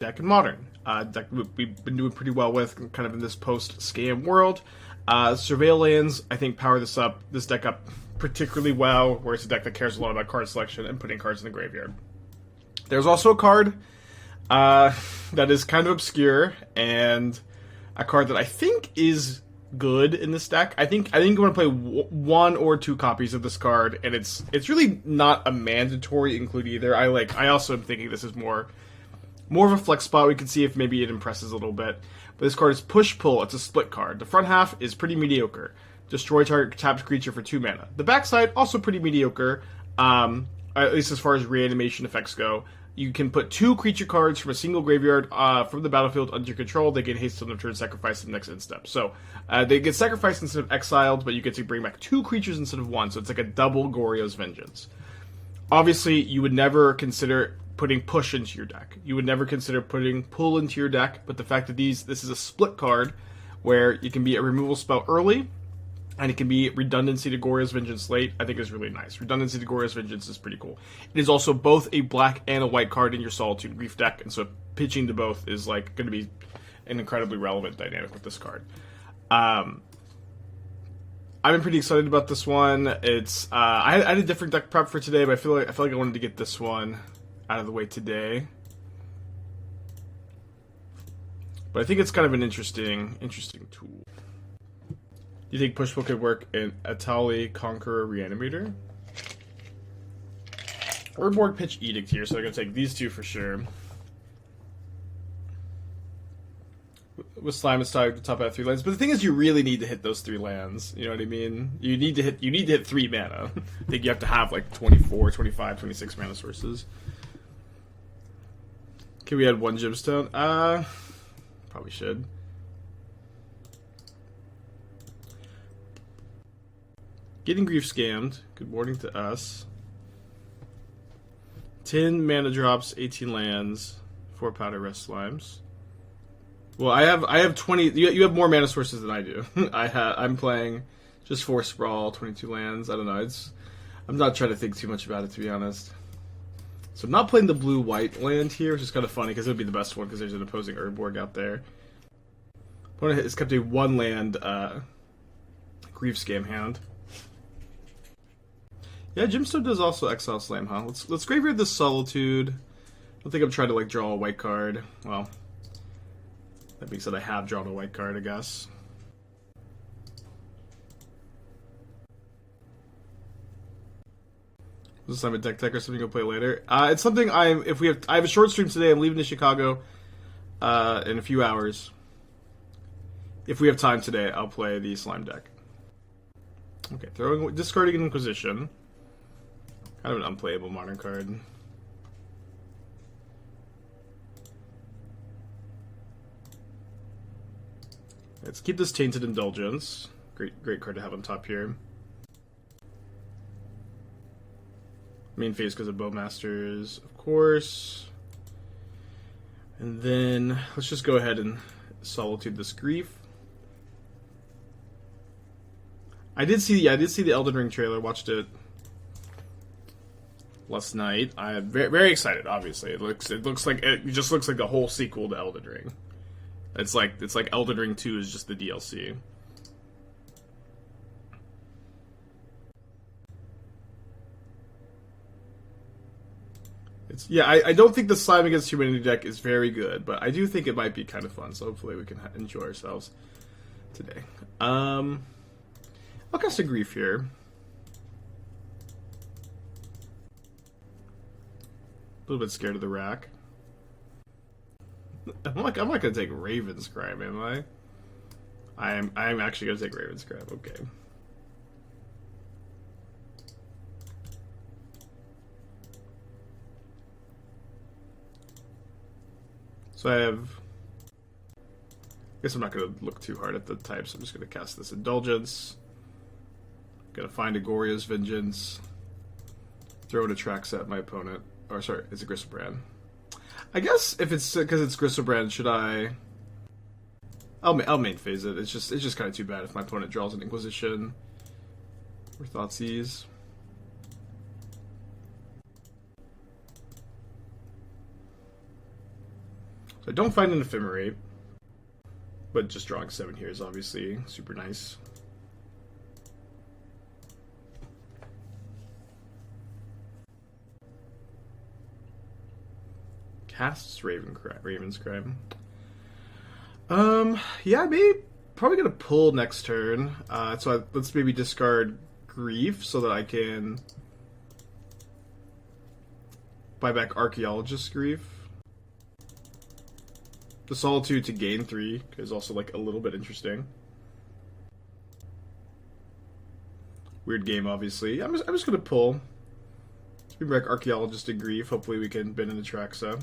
deck in Modern. Deck we've been doing pretty well with, kind of in this post-scam world. Surveillance, I think, power this deck up particularly well, where it's a deck that cares a lot about card selection and putting cards in the graveyard. There's also a card that is kind of obscure, and a card that I think is good in this deck. I think I'm going to play one or two copies of this card, and it's really not a mandatory include either. I also am thinking this is more of a flex spot. We can see if maybe it impresses a little bit. But this card is Push Pull. It's a split card. The front half is pretty mediocre. Destroy target tapped creature for 2 mana. The backside also pretty mediocre. At least as far as reanimation effects go. You can put 2 creature cards from a single graveyard from the battlefield under your control. They get haste on their turn, sacrifice them next end step. So they get sacrificed instead of exiled, but you get to bring back 2 creatures instead of 1. So it's like a double Goryo's Vengeance. Obviously, you would never consider putting Push into your deck. You would never consider putting Pull into your deck, but the fact that this is a split card where it can be a removal spell early, and it can be redundancy to Goryo's Vengeance late, I think is really nice. Redundancy to Goryo's Vengeance is pretty cool. It is also both a black and a white card in your Solitude Grief deck, and so pitching to both is like going to be an incredibly relevant dynamic with this card. I've been pretty excited about this one. It's I had a different deck prep for today, but I feel like I wanted to get this one out of the way today. But I think it's kind of an interesting tool. Do you think Push Pull could work in Atali, Conqueror, Reanimator? Urborg pitch Edict here, so I'm going to take these 2 for sure. With Slime, it's top out 3 lands. But the thing is, you really need to hit those 3 lands. You know what I mean? You need to hit 3 mana. I think you have to have like 24, 25, 26 mana sources. Can we add 1 gemstone? Probably should. Getting Grief Scammed. Good morning to us. 10 mana drops, 18 lands, 4 Powder Rest Slimes. Well, I have 20. You have more mana sources than I do. I'm playing just 4 Sprawl, 22 lands. I don't know. I'm not trying to think too much about it, to be honest. So I'm not playing the blue-white land here, which is kind of funny because it would be the best one because there's an opposing Urborg out there. Opponent has kept a 1-land Grief Scam hand. Yeah, Gemstone does also exile Slam, huh? Let's graveyard this Solitude. I don't think I'm trying to draw a white card. Well, that being said, I have drawn a white card, I guess. Is this time a deck tech or something you'll play later? It's something I have a short stream today. I'm leaving to Chicago in a few hours. If we have time today, I'll play the Slime deck. Okay, discarding an Inquisition. Kind of an unplayable Modern card. Let's keep this Tainted Indulgence. Great card to have on top here. Main phase because of Bowmasters, of course. And then let's just go ahead and Solitude this Grief. I did see the Elden Ring trailer. Watched it last night. I am very, very excited. Obviously, it just looks like the whole sequel to Elden Ring. It's like Elden Ring 2 is just the DLC. I don't think the Slime Against Humanity deck is very good, but I do think it might be kind of fun. So hopefully we can enjoy ourselves today. I'll cast a Grief here. A little bit scared of the rack. I'm not gonna take Ravenscribe, am I? I'm actually gonna take Ravenscribe. Okay. So I guess I'm not gonna look too hard at the types. I'm just gonna cast this Indulgence. Gonna find a Goryo's Vengeance. Throw an Atraxa at my opponent. Or sorry, it's a Griselbrand. I guess if it's because it's Griselbrand, should I? I'll main phase it. It's just kind of too bad if my opponent draws an Inquisition or Thoughtseize. So I don't find an Ephemerate, but just drawing 7 here is obviously super nice. Casts Raven's Crime. Yeah, probably gonna pull next turn. Let's maybe discard Grief so that I can buy back Archaeologist Grief. The Solitude to gain 3 is also like a little bit interesting. Weird game, obviously. I'm just gonna pull. Let's bring back Archaeologist to Grief. Hopefully we can bin an Atraxa.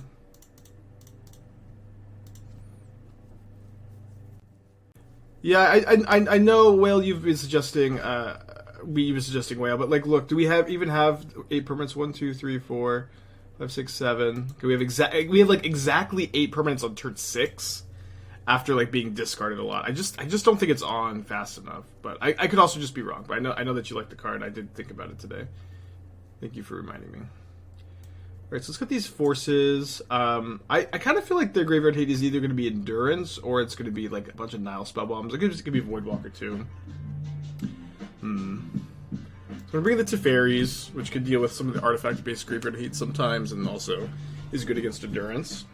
Yeah, I know, Whale, you've been suggesting Whale, but like, look, do we even have 8 permanents? 1, 2, 3, 4, 5, 6, 7. We have exactly 8 permanents on turn 6 after like being discarded a lot. I just don't think it's on fast enough. But I could also just be wrong. But I know that you like the card. I did think about it today. Thank you for reminding me. Alright, so let's get these forces. I kind of feel like their graveyard hate is either going to be Endurance or it's going to be like a bunch of Nile spell bombs. It's going to be Voidwalker too. So I'm going to bring the Teferis, which can deal with some of the artifact-based graveyard hate sometimes, and also is good against Endurance.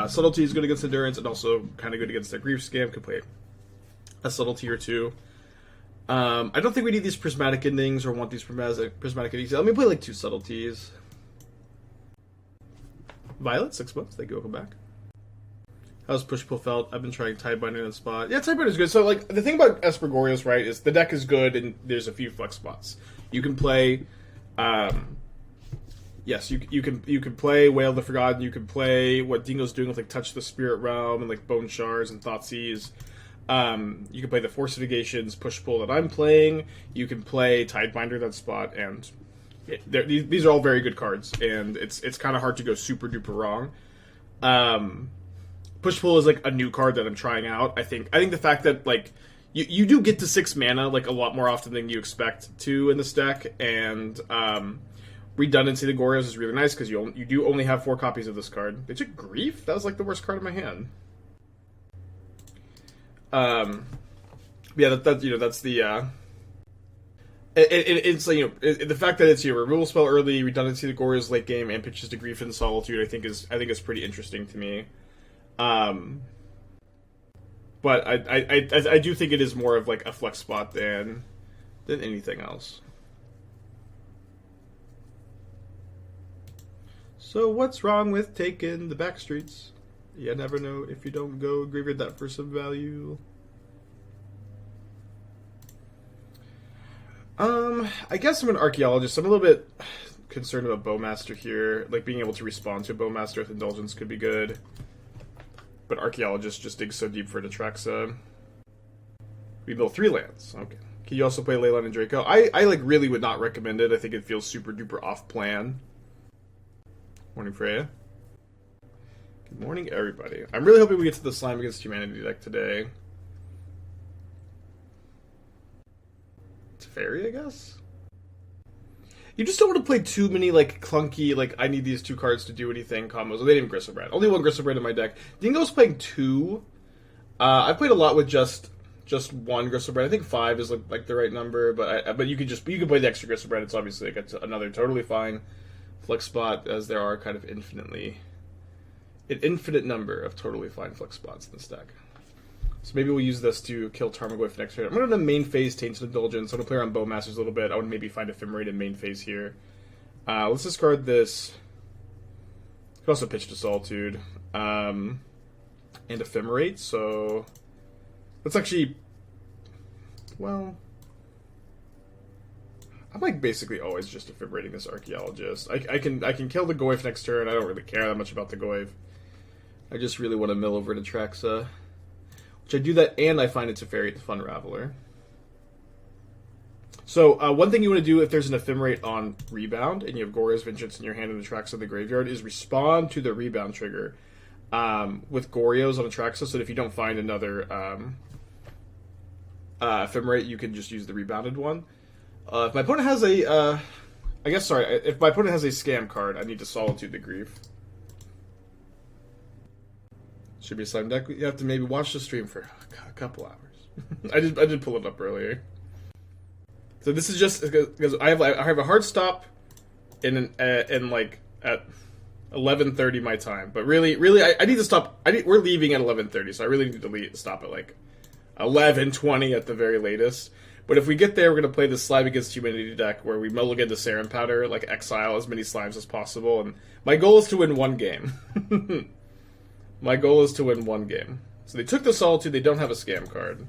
Subtlety is good against Endurance, and also kind of good against their Grief Scam. Could play a Subtlety or two. I don't think we need these Prismatic Endings or want these Prismatic Endings. Let me play like 2 Subtleties. Violet, 6 months. Thank you. Welcome back. How's Push-Pull felt? I've been trying Tidebinder in that spot. Yeah, Tidebinder is good. So, like, the thing about Esper Goryo's, right, is the deck is good and there's a few flex spots. You can play, yes, you can play Wail the Forgotten. You can play what Dingo's doing with, like, Touch the Spirit Realm and, like, Bone Shards and Thoughtseize. You can play the Force of Negations, Push-Pull that I'm playing. You can play Tidebinder that spot, and these are all very good cards, and it's kind of hard to go super duper wrong. Push Pull is like a new card that I'm trying out. I think the fact that like you do get to 6 mana like a lot more often than you expect to in this deck, and Redundancy of the Goryos is really nice because you do only have 4 copies of this card. They took Grief? That was like the worst card in my hand. Yeah, that's the. It's like, the fact that it's your removal spell early, Redundancy of the Goryos late game, and pitches to Grief and Solitude, I think is pretty interesting to me. But I do think it is more of like a flex spot than anything else. So what's wrong with taking the back streets? You never know if you don't go graveyard that for some value. I guess I'm an Archaeologist. I'm a little bit concerned about Bowmaster here. Like, being able to respond to a Bowmaster with Indulgence could be good. But Archaeologist just digs so deep for an Atraxa. We built 3 lands. Okay. Can you also play Leyline and Draco? I like really would not recommend it. I think it feels super duper off plan. Morning, Freya. Good morning, everybody. I'm really hoping we get to the Slime Against Humanity deck today. Teferi, I guess? You just don't want to play too many, like, clunky, like, I need these 2 cards to do anything combos. They didn't even Griselbrand. Only 1 Griselbrand in my deck. Dingo's playing 2. I played a lot with just 1 Griselbrand. I think 5 is, like the right number, but you can play the extra Griselbrand. It's obviously like another totally fine flex spot, as there are kind of an infinite number of totally fine flex spots in this deck. So maybe we'll use this to kill Tarmogoyf next turn. I'm going to main phase Tainted Indulgence. I'm going to play around Bowmasters a little bit. I want to maybe find Ephemerate in main phase here. Let's discard this. I could also pitch to Solitude. And Ephemerate, so let's actually... Well... I'm like basically always just Ephemerating this Archaeologist. I can kill the Goyf next turn. I don't really care that much about the Goyf. I just really want to mill over to Atraxa. Which I do that, and I find it's a very fun Raveler. So, one thing you want to do if there's an Ephemerate on Rebound, and you have Goryo's Vengeance in your hand and Atraxa in the graveyard, is respond to the Rebound trigger with Goryo's on Atraxa, so that if you don't find another Ephemerate, you can just use the Rebounded one. If my opponent has a... if my opponent has a Scam card, I need to Solitude the Grief. Should be a slime deck. You have to maybe watch the stream for a couple hours. I did pull it up earlier. So this is just because I have a hard stop in like at 11:30 my time. But really I need to stop. We're leaving at 11:30, so I really need to stop at like 11:20 at the very latest. But if we get there, we're going to play the Slime Against Humanity deck where we mulligan the Sarin Powder, like exile as many slimes as possible. And my goal is to win one game. My goal is to win one game. So they took the Solitude, they don't have a scam card.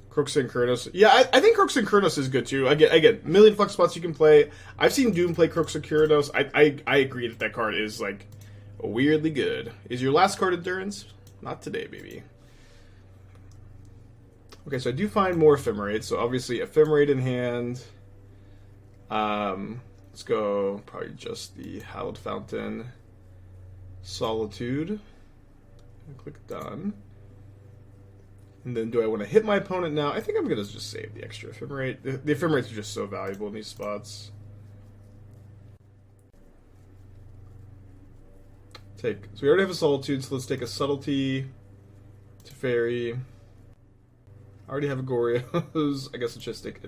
Crooks and Kurnos. Yeah, I think Crooks and Kurnos is good too. I get a million flex spots you can play. I've seen Doom play Crooks and Kurnos. I agree that card is like weirdly good. Is your last card Endurance? Not today, baby. Okay, so I do find more Ephemerate. So obviously Ephemerate in hand. Let's go probably just the Hallowed Fountain. Solitude. Click done. And then do I want to hit my opponent now? I think I'm going to just save the extra Ephemerate. The Ephemerates are just so valuable in these spots. So we already have a Solitude, so let's take a Subtlety, Teferi. I already have a Goryo's. I guess it's just take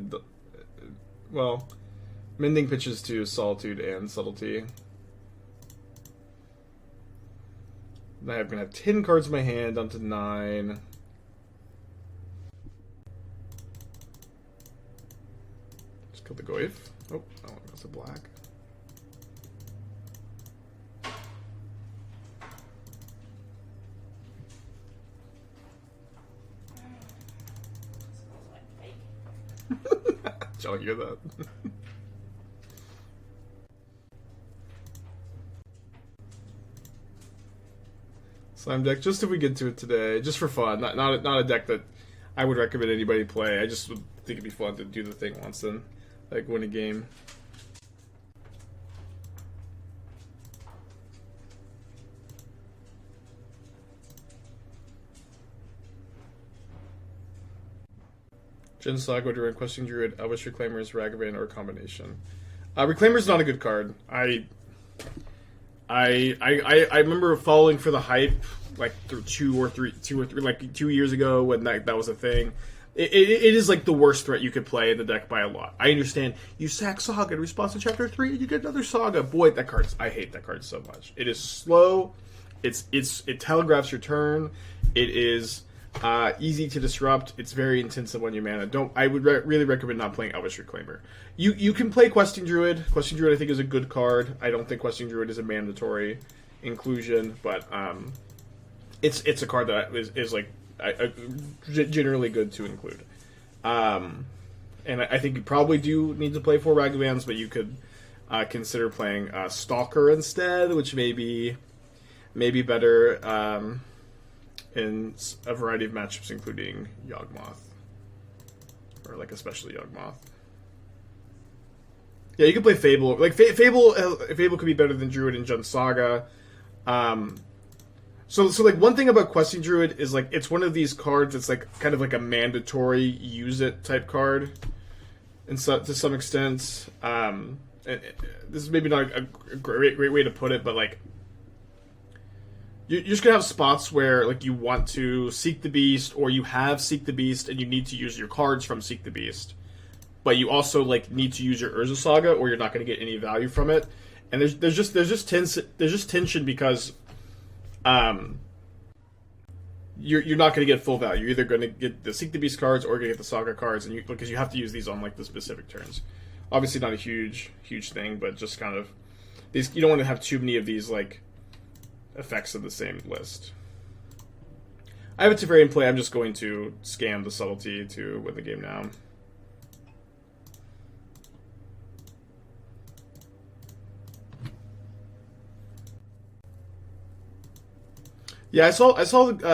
well, Mending pitches to Solitude and Subtlety. Now I'm going to have 10 cards in my hand, down to 9. Just kill the Goyf. Oh, that's a black. Did y'all hear that? Slime deck, just if we get to it today, just for fun. Not a deck that I would recommend anybody play. I just would think it'd be fun to do the thing once and like win a game. Jin Saga, Druid, Questing Druid, Elvish Reclaimers, Ragavan, or a combination. Reclaimer's not a good card. I remember falling for the hype like through two or three like 2 years ago when that was a thing. It is like the worst threat you could play in the deck by a lot. I understand you sack Saga in response to Chapter 3 and you get another Saga. Boy, I hate that card so much. It is slow. It telegraphs your turn. It is easy to disrupt. It's very intensive on your mana. I would really recommend not playing Elvish Reclaimer. You can play Questing Druid. Questing Druid I think is a good card. I don't think Questing Druid is a mandatory inclusion, but it's a card that is like generally good to include. And I think you probably do need to play 4 Ragavans, but you could consider playing Stalker instead, which may be better in a variety of matchups, including Yawgmoth. Or, like, especially Yawgmoth. Yeah, you can play Fable. Like, Fable could be better than Druid and Jund Saga. So, like, one thing about Questing Druid is, like, it's one of these cards that's, like, kind of like a mandatory use-it type card to some extent. This is maybe not a great way to put it, but, like, you're just going to have spots where, like, you want to Seek the Beast, or you have Seek the Beast, and you need to use your cards from Seek the Beast. But you also, like, need to use your Urza Saga, or you're not going to get any value from it. And there's just tension because you're not going to get full value. You're either going to get the Seek the Beast cards, or you're going to get the Saga cards, and because you have to use these on, like, the specific turns. Obviously not a huge thing, but just kind of these. You don't want to have too many of these, like, effects of the same list. I have a Teferi in play. I'm just going to scam the Subtlety to win the game now. Yeah, I saw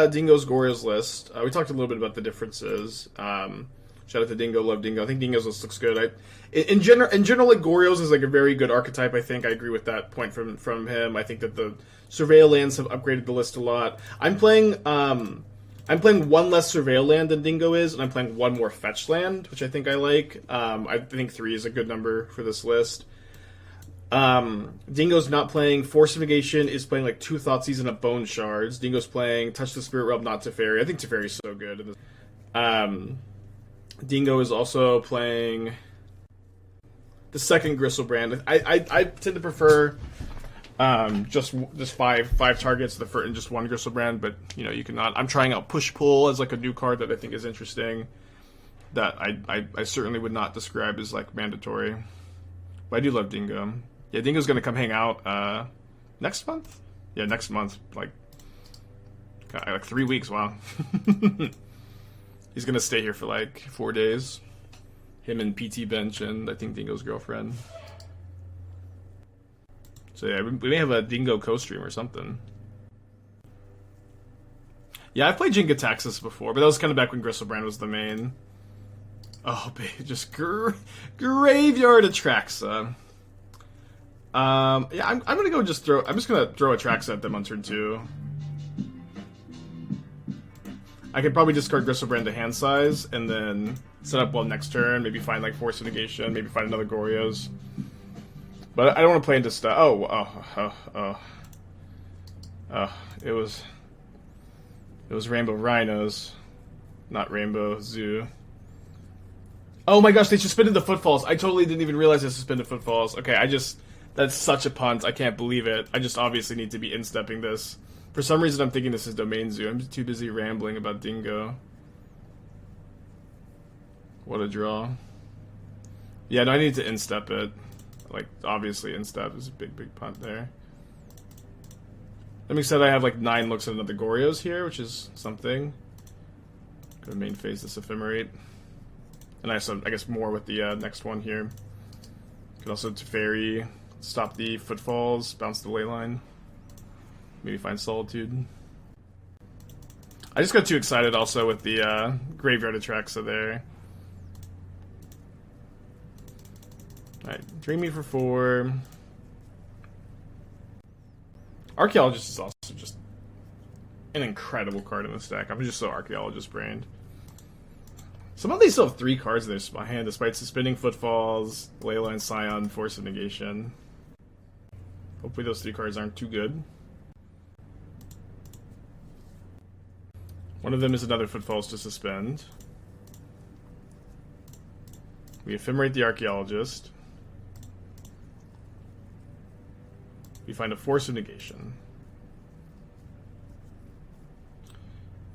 Dingo's Goryo's list. We talked a little bit about the differences. Shout out to Dingo, love Dingo. I think Dingo's list looks good. In general, like, Goryo's is like a very good archetype. I think I agree with that point from him. I think that the Surveil lands have upgraded the list a lot. I'm playing one less Surveil land than Dingo is, and I'm playing one more fetch land, which I think I like. I think 3 is a good number for this list. Dingo's not playing Force of Negation, is playing like 2 Thoughtseize and a Bone Shards. Dingo's playing Touch the Spirit Realm, not Teferi. I think Teferi's so good. Dingo is also playing the second Griselbrand. I tend to prefer just five targets and just one Griselbrand, but you know, you cannot. I'm trying out Push Pull as like a new card that I think is interesting. That I certainly would not describe as like mandatory. But I do love Dingo. Yeah, Dingo's gonna come hang out next month. Yeah, next month, like 3 weeks. Wow. He's gonna stay here for like 4 days. Him and PT Bench and I think Dingo's girlfriend. So yeah, we may have a Dingo co-stream or something. Yeah, I've played Jinka Taxis before, but that was kind of back when Griselbrand was the main. Oh, babe, just graveyard Atraxa. Yeah, I'm gonna go just throw. I'm just gonna throw Atraxa at them on turn 2. I could probably discard Griselbrand to hand size and then set up well next turn. Maybe find like Force of Negation. Maybe find another Goryos. But I don't want to play into stuff. It was Rainbow Rhinos, not Rainbow Zoo. Oh my gosh, they suspended the Footfalls. I totally didn't even realize they suspended Footfalls. Okay, that's such a punt. I can't believe it. I just obviously need to be instepping this. For some reason, I'm thinking this is Domain Zoo. I'm too busy rambling about Dingo. What a draw. Yeah, no, I need to instep it. Like, obviously, instep is a big punt there. That being said, I have like 9 looks at another Goryos here, which is something. Go to main phase this Ephemerate. And I guess more with the next one here. Could also Teferi, stop the Footfalls, bounce the Leyline. Maybe find Solitude. I just got too excited also with the Graveyard Atraxa there. Alright, Dream Me for 4. Archaeologist is also just an incredible card in this deck. I'm just so Archaeologist brained. Somehow they still have 3 cards in their hand despite suspending Footfalls, Leyline, Scion, Force of Negation. Hopefully those 3 cards aren't too good. One of them is another Footfalls to suspend. We Ephemerate the Archaeologist. We find a Force of Negation.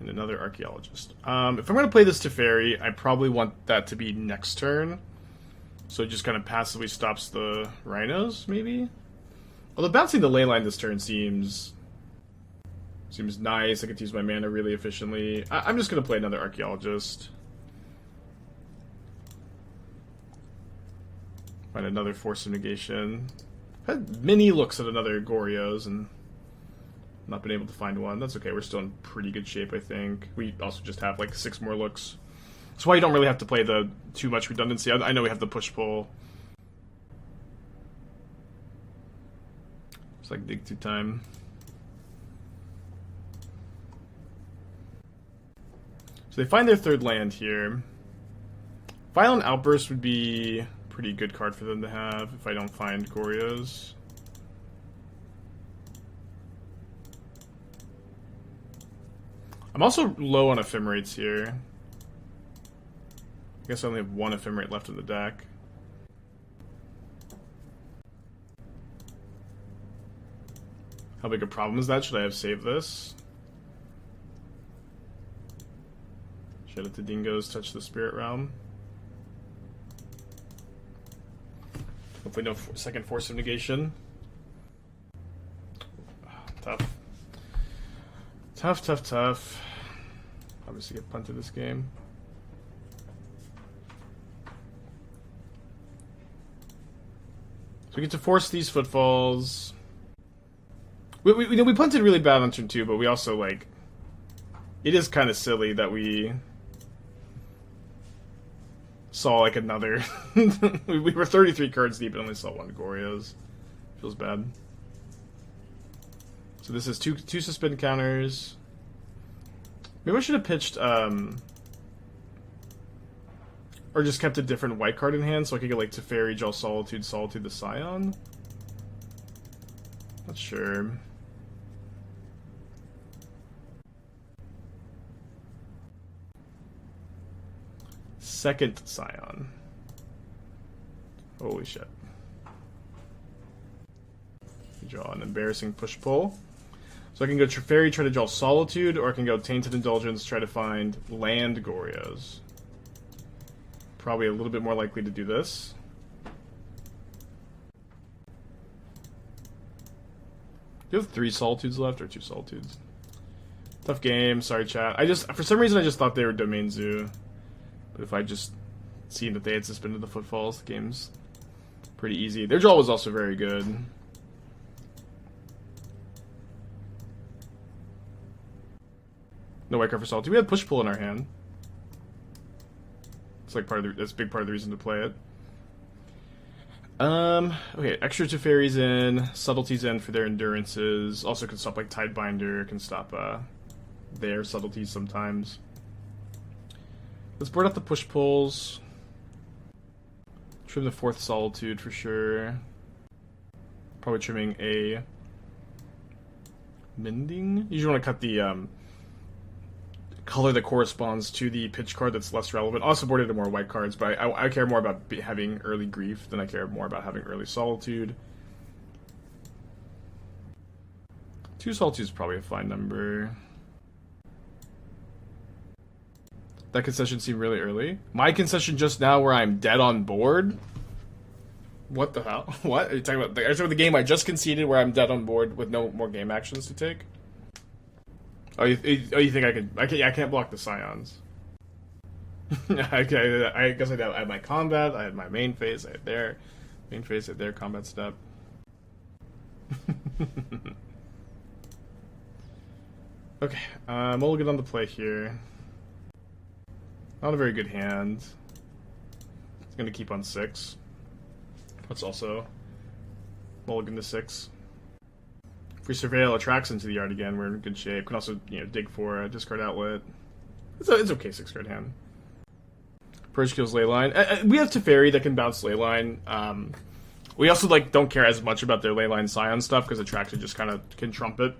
And another Archaeologist. If I'm going to play this Teferi, I probably want that to be next turn. So it just kind of passively stops the Rhinos, maybe? Although bouncing the Leyline this turn seems nice. I get to use my mana really efficiently. I'm just going to play another Archaeologist. Find another Force of Negation. I've had many looks at another Goryos and not been able to find one. That's okay. We're still in pretty good shape, I think. We also just have like 6 more looks. That's why you don't really have to play the too much redundancy. I know we have the push-pull. It's like dig through time. So they find their 3rd land here. Violent Outburst would be a pretty good card for them to have if I don't find Goryos. I'm also low on Ephemerates here. I guess I only have 1 Ephemerate left in the deck. How big a problem is that? Should I have saved this? Shout out to Dingo's Touch the Spirit Realm. Hopefully no second Force of Negation. Tough. Obviously get punted this game. So we get to force these Footfalls. We punted really bad on turn 2, but we also, like... It is kind of silly that we... saw, like, another... we were 33 cards deep and only saw 1 Goryos. Feels bad. So this is two suspend counters. Maybe I should have pitched, or just kept a different white card in hand so I could get, like, Teferi, draw Solitude, Solitude the Scion. Not sure. Second Scion. Holy shit. Draw an embarrassing push-pull. So I can go Teferi, try to draw Solitude, or I can go Tainted Indulgence, try to find land Goryos. Probably a little bit more likely to do this. Do you have 3 Solitudes left, or 2 Solitudes? Tough game, sorry chat. For some reason I just thought they were Domain Zoo. But if I just seen that they had suspended the Footfalls, the game's pretty easy. Their draw was also very good. No white card for Solitude. We had push pull in our hand. It's like that's a big part of the reason to play it. Okay, extra Teferi's in, Subtlety's in for their endurances. Also can stop like Tidebinder, can stop their subtleties sometimes. Let's board up the push pulls. Trim the 4th Solitude for sure. Probably trimming a Mending. Usually want to cut the color that corresponds to the pitch card that's less relevant. Also boarded more white cards, but I care more about having early Grief than I care more about having early Solitude. 2 Solitude is probably a fine number. That concession seemed really early. My concession just now where I'm dead on board? What the hell? What? Are you talking about the game I just conceded where I'm dead on board with no more game actions to take? Oh, you think I could? I can't block the Scions. Okay, I guess I had my combat, I had my main phase, I had their main phase, I had their combat step. Okay, mulligan on the play here. Not a very good hand. It's gonna keep on 6. Let's also mulligan to 6. If we surveil Atraxa into the yard again, we're in good shape. Can also, dig for a discard outlet. It's okay 6-card hand. Purge kills Leyline. We have Teferi that can bounce Leyline. We also don't care as much about their Leyline Scion stuff because Atraxa just kind of can trump it.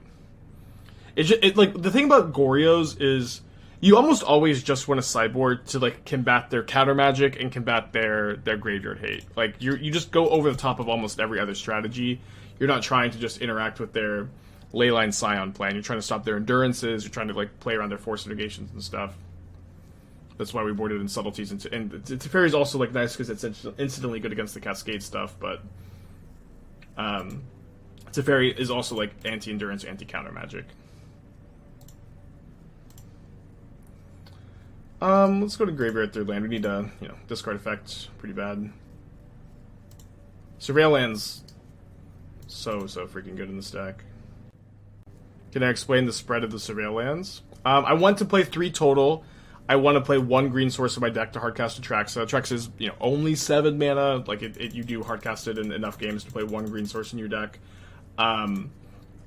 The thing about Goryos is you almost always just want a sideboard to combat their counter magic and combat their graveyard hate. You just go over the top of almost every other strategy. You're not trying to just interact with their Leyline Scion plan. You're trying to stop their endurances. You're trying to play around their Force of Negations and stuff. That's why we boarded in subtleties. And Teferi is also nice because it's instantly good against the Cascade stuff. But Teferi is also anti-endurance, anti-counter magic. Let's go to Graveyard Third Land. We need to, discard effect. Pretty bad. Surveil lands so freaking good in this deck. Can I explain the spread of the Surveil lands? I want to play 3 total. I want to play 1 green source in my deck to hardcast Atraxa. Atraxa is, only 7 mana. You do hardcast it in enough games to play 1 green source in your deck.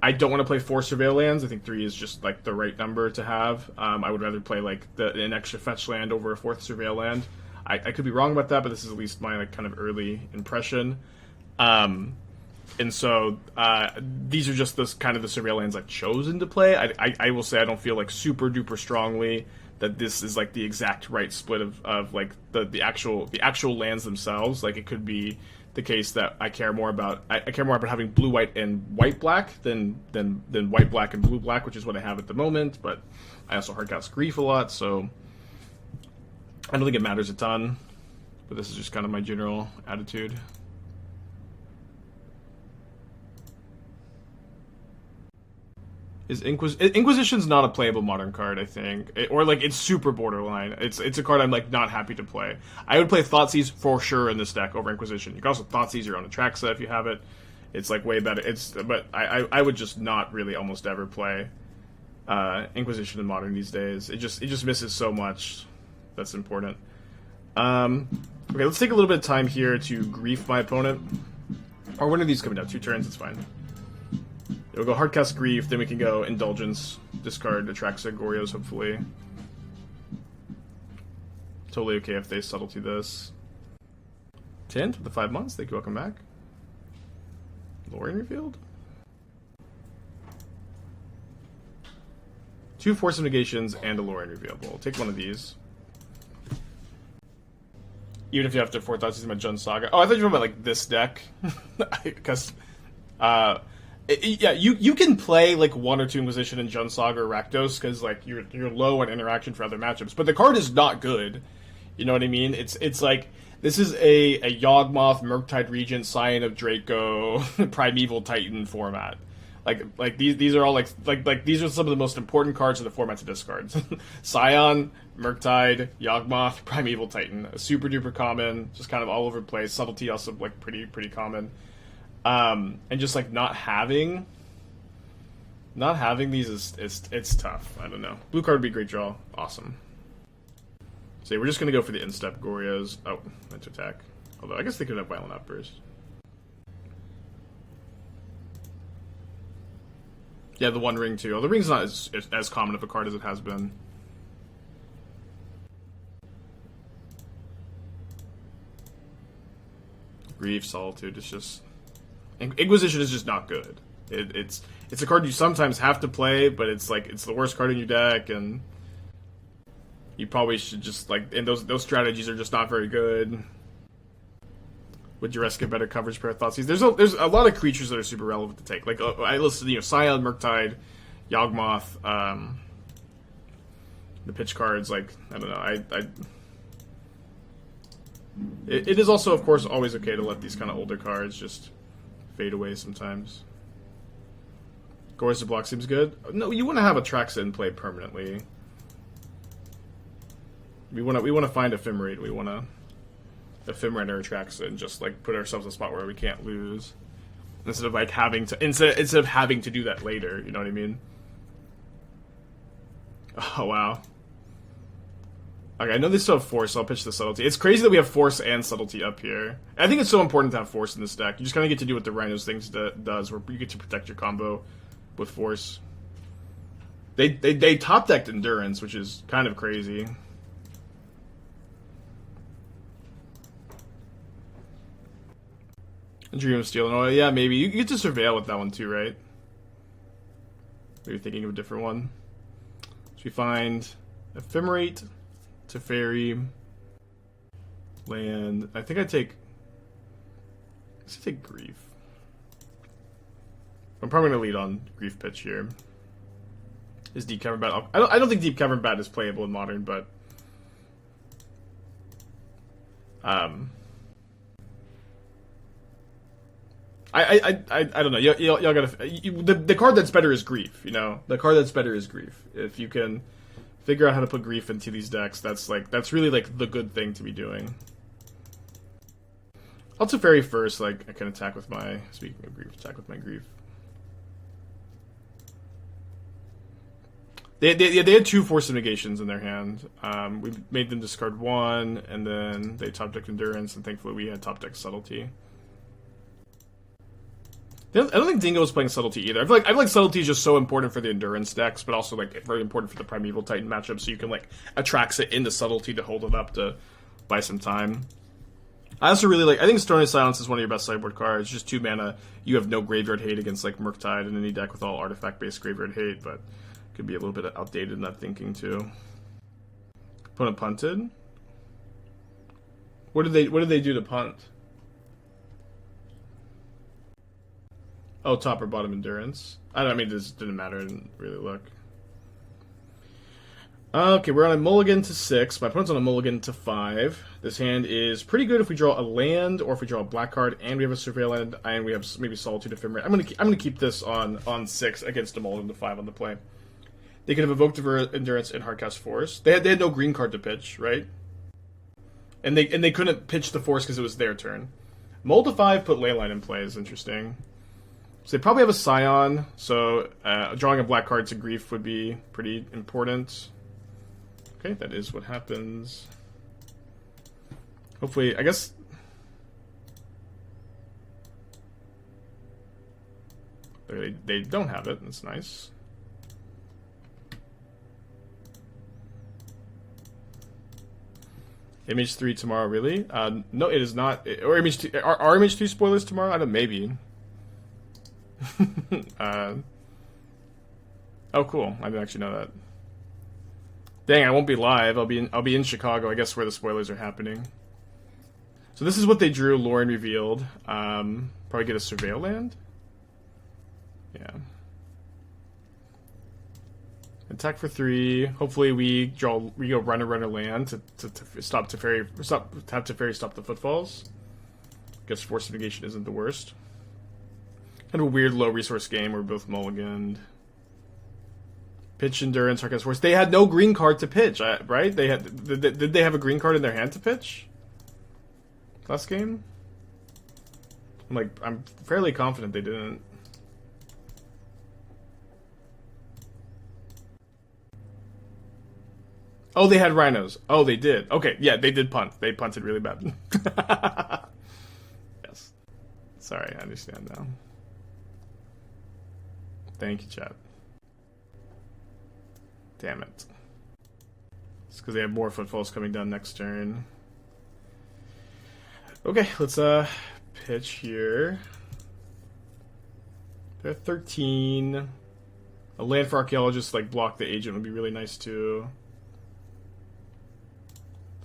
I don't want to play 4 Surveil lands. I think 3 is just the right number to have. I would rather play an extra fetch land over a 4th Surveil land. I could be wrong about that, but this is at least my kind of early impression. And so these are just the Surveil lands I've chosen to play. I will say I don't feel super duper strongly that this is the exact right split of the actual lands themselves. It could be the case that I care more about having blue white and white black than white black and blue black, which is what I have at the moment. But I also hardcast Grief a lot, so I don't think it matters a ton. But this is just kind of my general attitude. Inquisition's not a playable modern card, I think. It's super borderline. It's a card I'm not happy to play. I would play Thoughtseize for sure in this deck over Inquisition. You can also Thoughtseize your own Atraxa if you have it. It's way better. But I would just not really almost ever play Inquisition in Modern these days. It just misses so much that's important. Okay, let's take a little bit of time here to Grief my opponent. Or when are these coming down? 2 turns, it's fine. We'll go Hardcast Grief, then we can go Indulgence, discard Atraxa, Goryos, hopefully. Totally okay if they subtlety this. Tint with the 5 months, thank you, welcome back. Lore in your field? 2 Force of Negations and a Lorien Revealable. Take one of these. Even if you have to 4 thoughts, my Jund Saga. Oh, I thought you were about like this deck, because yeah, you can play like 1 or 2 Inquisition in Jund Saga or Rakdos because like you're low on interaction for other matchups, but the card is not good. You know what I mean? It's like this is a Yawgmoth, Murktide Regent, Scion of Draco, Primeval Titan format. Like these are all like these are some of the most important cards in the format to discard. Scion, Murktide, Yawgmoth, Primeval Titan, a super duper common, just kind of all over the place. Subtlety also like pretty common. And just like not having these is it's tough. I don't know. Blue card would be a great draw. Awesome. So we're just gonna go for the instep Goryos. Oh, meant to attack. Although I guess they could have Violent Outburst. Yeah, the One Ring too. Oh, the Ring's not as common of a card as it has been. Grief, Solitude. It's just Inquisition is just not good. It's a card you sometimes have to play, but it's like it's the worst card in your deck, and you probably should just like. And those strategies are just not very good. Would Duress get better coverage pair of Thoughtseize? There's a lot of creatures that are super relevant to take. Like I listed, Scion, Murktide, Yawgmoth, the pitch cards. Like I don't know, it is also of course always okay to let these kind of older cards just fade away sometimes. Gorys to block seems good. No, you want to have Atraxa in play permanently. We want to find Ephemerate. We want to Ephemerate or Atraxa and just like put ourselves in a spot where we can't lose, instead of like having to do that later. You know what I mean? Oh wow. Okay, I know they still have Force, so I'll pitch the Subtlety. It's crazy that we have Force and Subtlety up here. I think it's so important to have Force in this deck. You just kind of get to do what the Rhinos things does, where you get to protect your combo with Force. They top decked Endurance, which is kind of crazy. Dream of Steel. Oh yeah, maybe you get to Surveil with that one too, right? Maybe thinking of a different one. So we find Ephemerate, Teferi, land. I think I take Grief. I'm probably gonna lead on Grief pitch here. Is Deep Cavern Bat? I don't think Deep Cavern Bat is playable in Modern, but I don't know. Y'all gotta. The card that's better is Grief. The card that's better is Grief. If you can figure out how to put Grief into these decks, that's really like the good thing to be doing. I'll Teferi first. Like I can attack with my. Speaking of Grief, attack with my Grief. They had 2 Force of Negations in their hand. We made them discard 1, and then they top decked Endurance, and thankfully we had top deck Subtlety. I don't think Dingo is playing Subtlety either. I feel like Subtlety is just so important for the Endurance decks, but also like very important for the Primeval Titan matchup, so you can like Atraxa into Subtlety to hold it up to buy some time. I also really like. I think Stony Silence is one of your best sideboard cards. Just 2 mana. You have no graveyard hate against like Murktide in any deck with all artifact-based graveyard hate, but could be a little bit outdated in that thinking too. Opponent punted. What did they do to punt? Oh, top or bottom Endurance. I mean, this didn't matter. I didn't really look. Okay, we're on a mulligan to 6. My opponent's on a mulligan to 5. This hand is pretty good if we draw a land or if we draw a black card, and we have a Surveil land, and we have maybe Solitude Ephemerate. I'm gonna keep this on 6 against a mulligan to 5 on the play. They could have evoked Endurance and Hardcast Force. They had no green card to pitch, right? And they couldn't pitch the Force because it was their turn. Mull to 5 put Leyline in play is interesting. So they probably have a Scion, so drawing a black card to Grief would be pretty important. Okay, that is what happens. Hopefully, I guess... They don't have it, that's nice. Image 3 tomorrow, really? No, it is not. Or Image 2, are Image 2 spoilers tomorrow? I don't know, maybe. Oh, cool. I didn't actually know that. Dang, I won't be live. I'll be in Chicago, I guess, where the spoilers are happening. So this is what they drew. Lauren revealed. Probably get a Surveil land. Yeah. Attack for 3. Hopefully we go runner land to stop Teferi, have Teferi stop the footfalls. Guess Force of Negation isn't the worst. Kind of a weird low resource game where both mulliganed. Pitch Endurance, Arcus Force. They had no green card to pitch, right? Did they have a green card in their hand to pitch? Last game? I'm fairly confident they didn't. Oh, they had rhinos. Oh, they did. Okay, yeah, they did punt. They punted really bad. Yes. Sorry, I understand now. Thank you, chat. Damn it. It's because they have more footfalls coming down next turn. Okay, let's pitch here. They're 13. A land for Archaeologist, block the agent would be really nice too.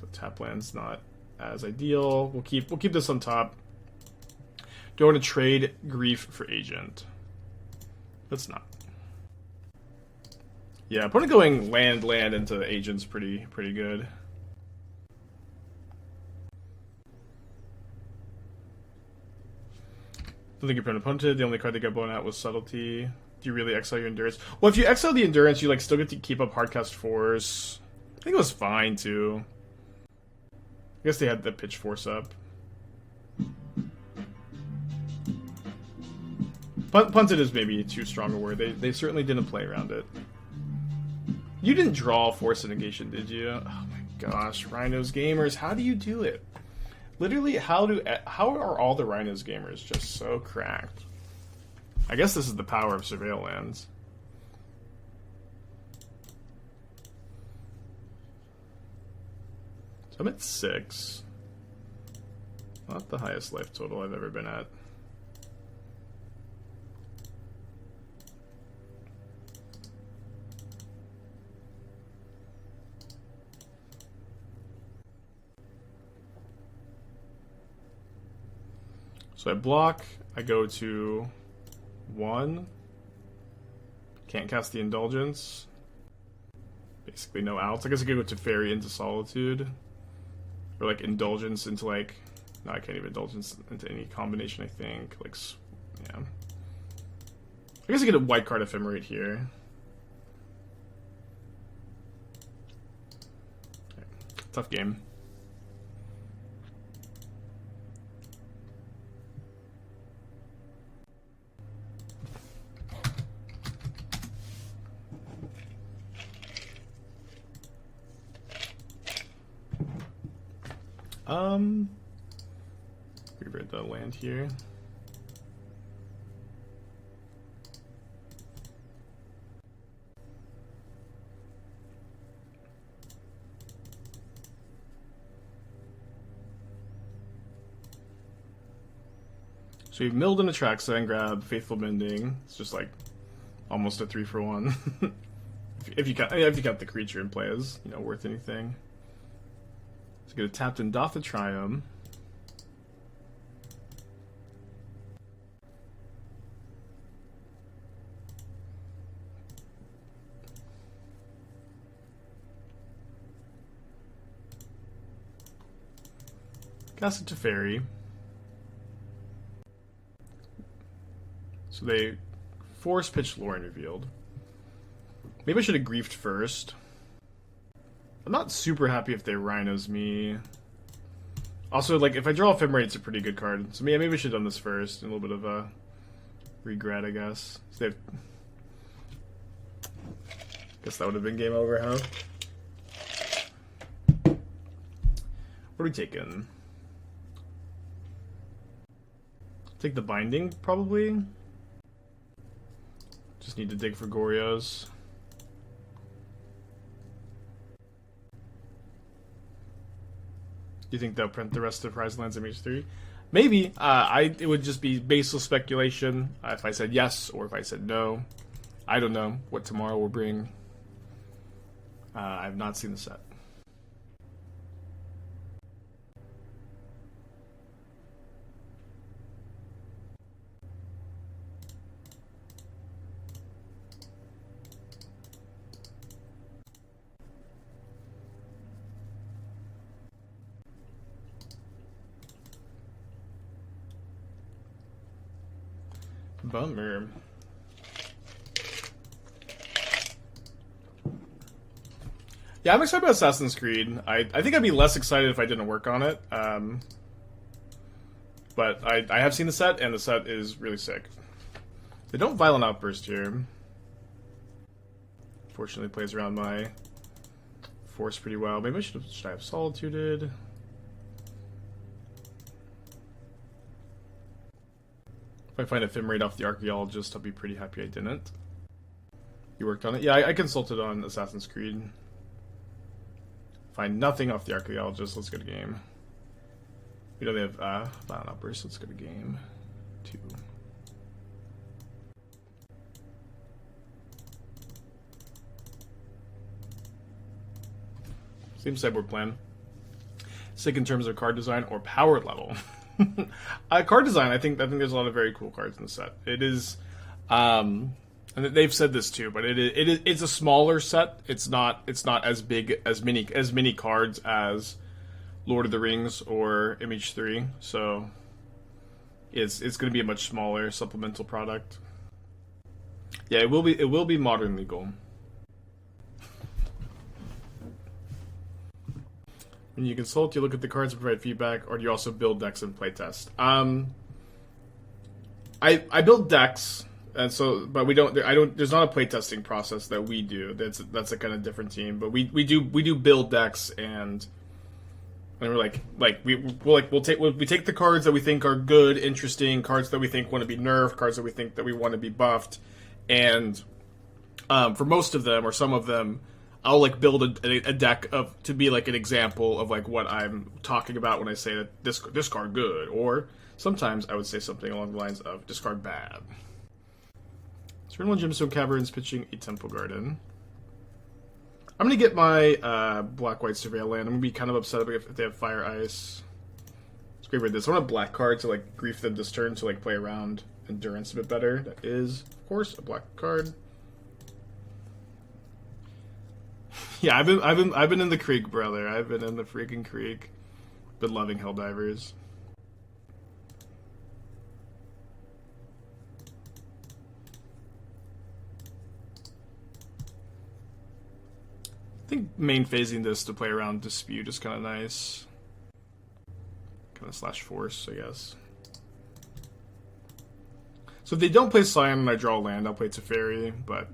So tap land's not as ideal. We'll keep this on top. Don't want to trade Grief for agent. Let's not. Yeah, opponent going land into agent's pretty good. Don't think your opponent punted. The only card that got blown out was Subtlety. Do you really exile your Endurance? Well, if you exile the Endurance, you still get to keep up Hardcast Force. I think it was fine too. I guess they had the pitch Force up. Punted is maybe too strong a word. They certainly didn't play around it. You didn't draw Force of Negation, did you? Oh my gosh, Rhinos gamers, how do you do it? Literally, how are all the Rhinos gamers just so cracked? I guess this is the power of Surveil lands. So I'm at 6. Not the highest life total I've ever been at. So I block, I go to 1. Can't cast the Indulgence. Basically no outs. I guess I could go to Teferi into Solitude. Or Indulgence into no, I can't even Indulgence into any combination, I think. Yeah. I guess I get a white card Ephemerate here. Okay. Tough game. We read the land here. So we've milled an Atraxa and grab Faithful Mending. It's just almost a 3-for-1. if you count the creature in play as worth anything. So get a tapped in Doth the Triumph. Cast it to Teferi. So they force pitch Lauren revealed. Maybe I should have griefed first. I'm not super happy if they rhinos me. Also, if I draw Ephemerate, it's a pretty good card. So maybe I should have done this first. A little bit of a regret, I guess. So they have... Guess that would have been game over, huh? What are we taking? Take the Binding, probably. Just need to dig for Goryos. Do you think they'll print the rest of Horizon Lands MH3? Maybe. It would just be baseless speculation if I said yes or if I said no. I don't know what tomorrow will bring. I've not seen the set. Bummer. Yeah, I'm excited about Assassin's Creed. I think I'd be less excited if I didn't work on it. But I have seen the set, and the set is really sick. They don't Violent Outburst here. Fortunately, plays around my Force pretty well. Maybe should I have Solituded? If I find Ephemerate off the Archaeologist, I'll be pretty happy I didn't. You worked on it? Yeah, I consulted on Assassin's Creed. Find nothing off the Archaeologist. Let's go to game. We know they have Violent Outburst. Let's go to game 2. Same sideboard plan. Sick in terms of card design or power level. Card design, I think there's a lot of very cool cards in the set. It is, and they've said this too, but it's a smaller set. It's not as big as many cards as Lord of the Rings or MH3. So it's going to be a much smaller supplemental product. Yeah, it will be modern legal. When you consult, you look at the cards and provide feedback, or do you also build decks and playtest? I build decks, and so, but we don't. There's not a playtesting process that we do. That's a kind of different team. But we do build decks, and we're we'll take the cards that we think are good, interesting cards that we think want to be nerfed, cards that we think that we want to be buffed, and for most of them or some of them, I'll build a deck to be an example of what I'm talking about when I say that this card good, or sometimes I would say something along the lines of discard bad. Turn 1 Gemstone Caverns, pitching a Temple Garden. I'm gonna get my black-white Surveil land. I'm gonna be kind of upset if they have Fire Ice. Let's grave this. I want a black card to grief them this turn to play around Endurance a bit better. That is, of course, a black card. Yeah, I've been in the creek, brother. I've been in the freaking creek. Been loving Helldivers. I think main phasing this to play around Dispute is kind of nice. Kind of slash Force, I guess. So if they don't play Scion and I draw land, I'll play Teferi, but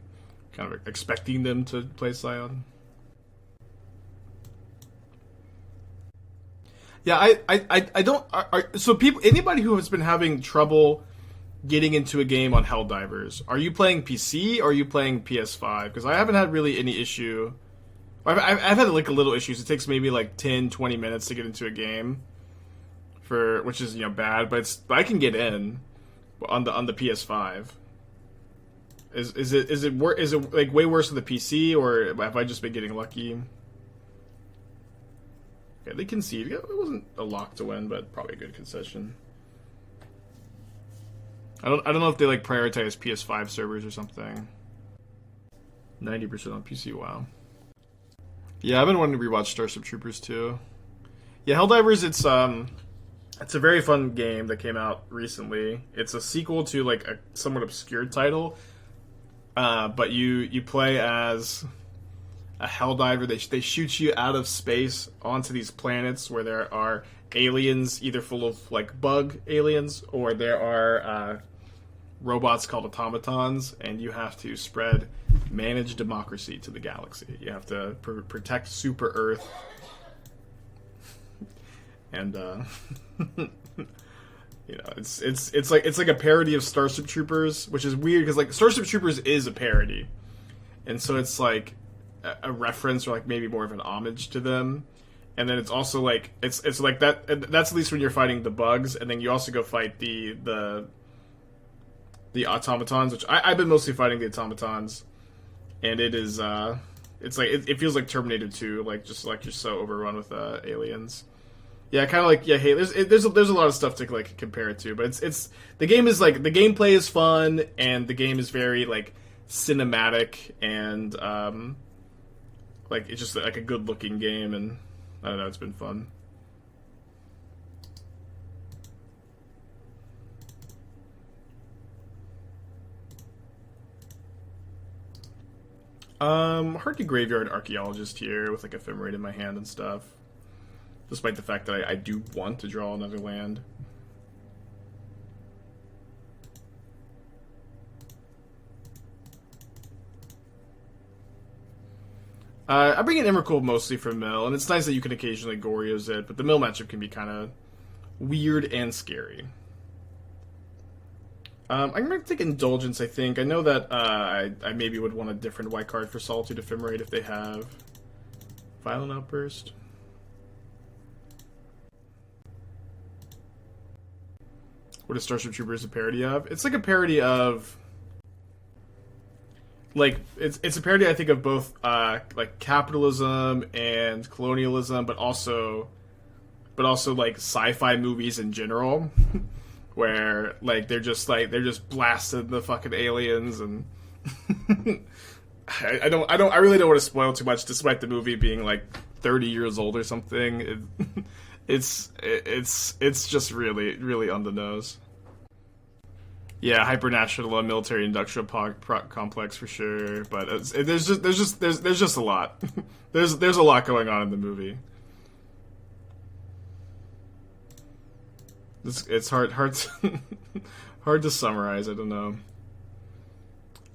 kind of expecting them to play Scion. Yeah, I don't. So anybody who has been having trouble getting into a game on Helldivers, are you playing PC or are you playing PS5? Because I haven't had really any issue. I've had a little issues. It takes maybe 10, 20 minutes to get into a game, which is bad, but I can get in on the PS5. Is it way worse on the PC, or have I just been getting lucky? Okay, they conceded. It wasn't a lock to win, but probably a good concession. I don't know if they prioritize PS5 servers or something. 90% on PC. Wow. Yeah, I've been wanting to rewatch Starship Troopers too. Yeah, Helldivers. It's a very fun game that came out recently. It's a sequel to a somewhat obscure title, but you play as a Helldiver. They shoot you out of space onto these planets where there are aliens, either full of bug aliens, or there are robots called automatons, and you have to manage democracy to the galaxy. You have to protect Super Earth, and it's like a parody of Starship Troopers, which is weird because Starship Troopers is a parody, and so it's a reference or maybe more of an homage to them. And then it's also it's like that. That's at least when you're fighting the bugs, and then you also go fight the automatons, which I've been mostly fighting the automatons, and it's It's like it feels like Terminator 2, like just like you're so overrun with aliens. Yeah, kind of like Hey, there's a lot of stuff to like compare it to, but it's the game is like the gameplay is fun and the game is very like cinematic and like it's just like a good looking game, and I don't know, it's been fun. Hardy Graveyard Archaeologist here with like Ephemerate in my hand and stuff. Despite the fact that I do want to draw another land. I bring in Emrakul mostly for mill, and it's nice that you can occasionally Goryos it, but the mill matchup can be kind of weird and scary. I'm going to take Indulgence, I think. I know that I maybe would want a different white card for Solitude Ephemerate if they have Violent Outburst. What is Starship Troopers a parody of? It's like a parody of... Like, it's a parody, I think, of both like capitalism and colonialism, but also like sci-fi movies in general. Where like they're just blasting the fucking aliens, and I really don't want to spoil too much, despite the movie being like 30 years old or something. It's just really on the nose. Yeah, hypernational and military industrial complex for sure, but there's just a lot. there's a lot going on in the movie. It's hard to, hard to summarize. I don't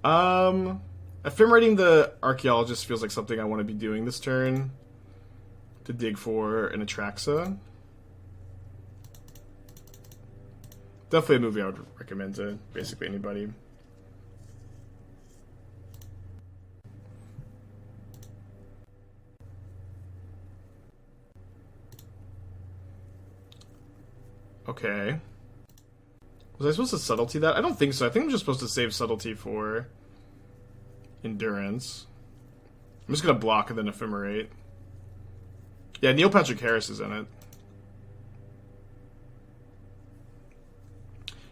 know. Ephemerating the Archaeologist feels like something I want to be doing this turn. To dig for an Atraxa. Definitely a movie I would recommend to basically anybody. Okay. Was I supposed to subtlety that? I don't think so. I think I'm just supposed to save subtlety for endurance. I'm just gonna block and then ephemerate. Yeah, Neil Patrick Harris is in it.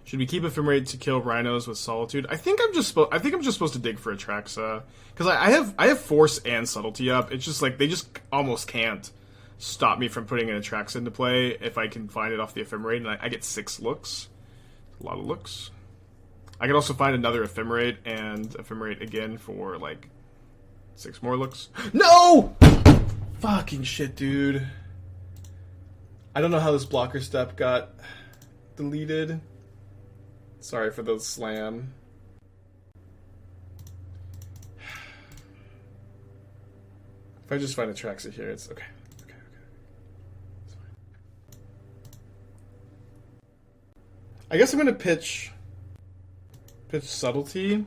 Should we keep ephemerate to kill rhinos with Solitude? I think I'm just supposed to dig for Atraxa because I have force and subtlety up. It's just like they just almost can't stop me from putting an Atraxa into play if I can find it off the Ephemerate, and I get 6 looks. A lot of looks. I can also find another Ephemerate and Ephemerate again for like 6 more looks. No! Fucking shit, dude. I don't know how this blocker step got deleted. Sorry for the slam. If I just find Atraxa here, it's okay. I guess I'm gonna pitch subtlety,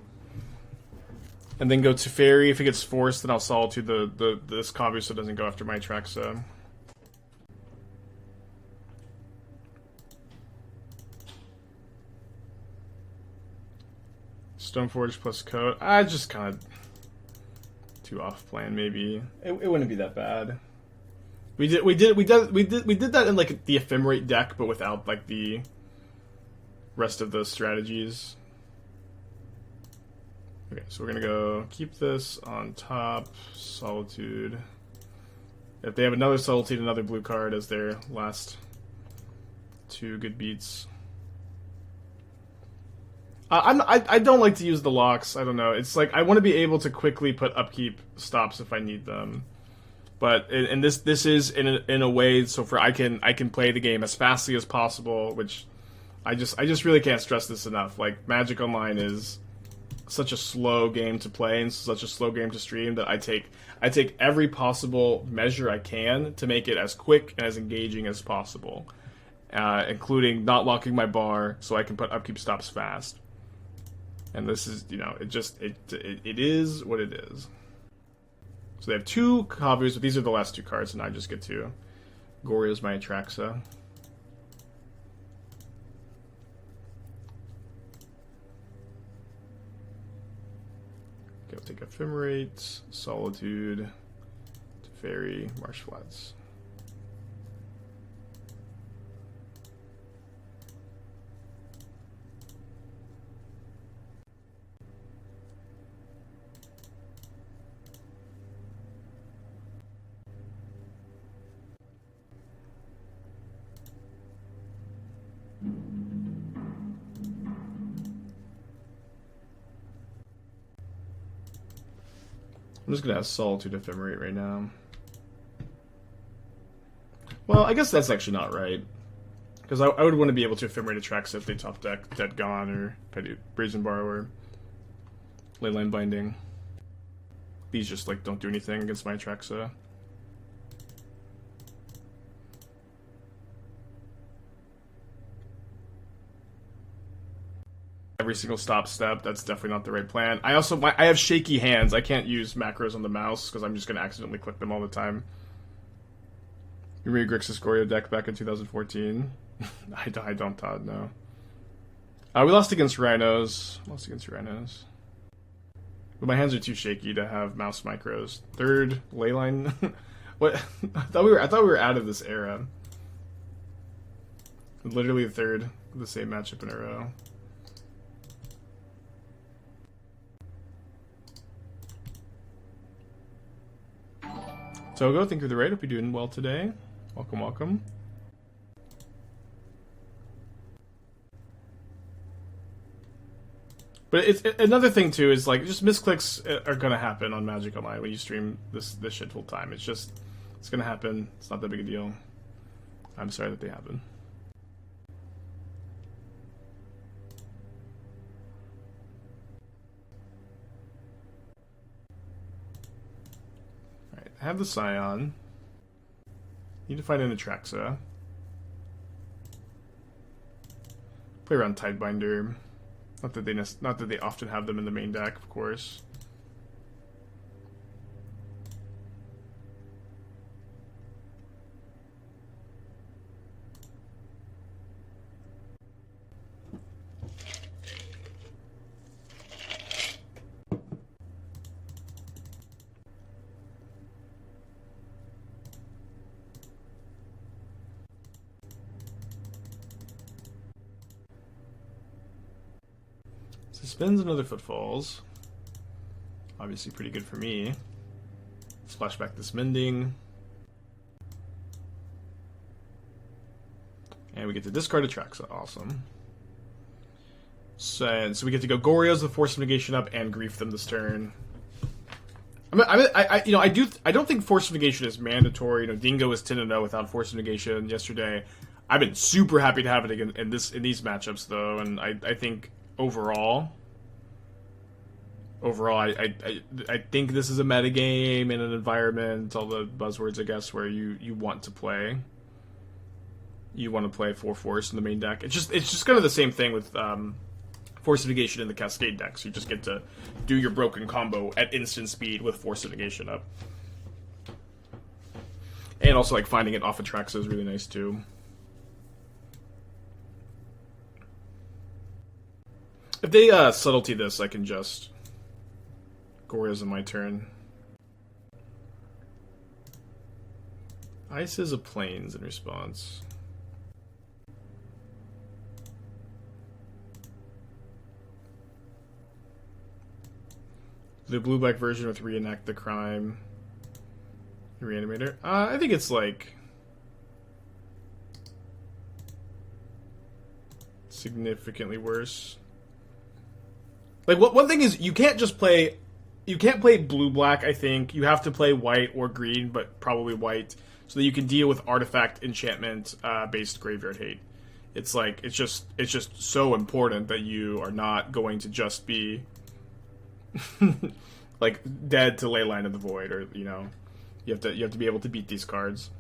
and then go to Teferi. If it gets forced, then I'll Solitude this copy so it doesn't go after my Atraxa. Stoneforge plus Coat. I just kind of too off plan. Maybe it wouldn't be that bad. We did that in like the Ephemerate deck, but without like the rest of those strategies. Okay, so we're gonna go keep this on top. Solitude. If they have another Solitude, another blue card as their last 2 good beats. I don't like to use the locks. I don't know. It's like I want to be able to quickly put upkeep stops if I need them. But and this is in a way so for I can play the game as fastly as possible, which I just really can't stress this enough. Like Magic Online is such a slow game to play and such a slow game to stream that I take every possible measure I can to make it as quick and as engaging as possible, including not locking my bar so I can put upkeep stops fast. And this is, you know, it is what it is. So they have 2 copies, but these are the last 2 cards, and I just get to Goryo's my Atraxa. Okay, I'll take Ephemerate, Solitude, Teferi, Marsh Flats. I'm just gonna have Solitude Ephemerate right now. Well, I guess that's actually not right. Because I would want to be able to Ephemerate Atraxa if they top deck Dead Gone or Brazen Borrower. Leyline Binding. These just like don't do anything against my Atraxa. Every single stop step, that's definitely not the right plan. I have shaky hands. I can't use macros on the mouse because I'm just going to accidentally click them all the time. You remember Grixis Goryo deck back in 2014? I don't, Todd, no. We lost against Rhinos. But my hands are too shaky to have mouse micros. Third, Leyline. What? I thought we were out of this era. Literally the third, the same matchup in a row. Togo, thank you for the raid. Hope you're doing well today. Welcome, welcome. But it's another thing too is like just misclicks are gonna happen on Magic Online when you stream this shit full time. It's gonna happen. It's not that big a deal. I'm sorry that they happen. Alright, I have the Scion. Need to find an Atraxa. Play around Tidebinder. Not that they often have them in the main deck, of course. Spins another Footfalls. Obviously pretty good for me. Splash back this Mending. And we get to discard Atraxa. Awesome. So we get to go Goryo's the Force of Negation up and Grief them this turn. I don't think Force of Negation is mandatory. You know, Dingo is 10-0 without Force of Negation yesterday. I've been super happy to have it again in these matchups though, and I think overall, I think this is a metagame in an environment, all the buzzwords, I guess, where you want to play. You want to play 4 Force in the main deck. It's just kind of the same thing with Force of Negation in the Cascade decks. You just get to do your broken combo at instant speed with Force of Negation up. And also, like, finding it off of Atraxa is really nice, too. If they subtlety this, I can just Goryo's in my turn. Ice is a Plains in response. The blue-black version with Reenact the Crime. Reanimator. I think it's like significantly worse. Like, one thing is, you can't play blue-black, I think. You have to play white or green, but probably white, so that you can deal with artifact enchantment based graveyard hate. It's just so important that you are not going to just be like dead to Leyline of the Void, or you have to be able to beat these cards.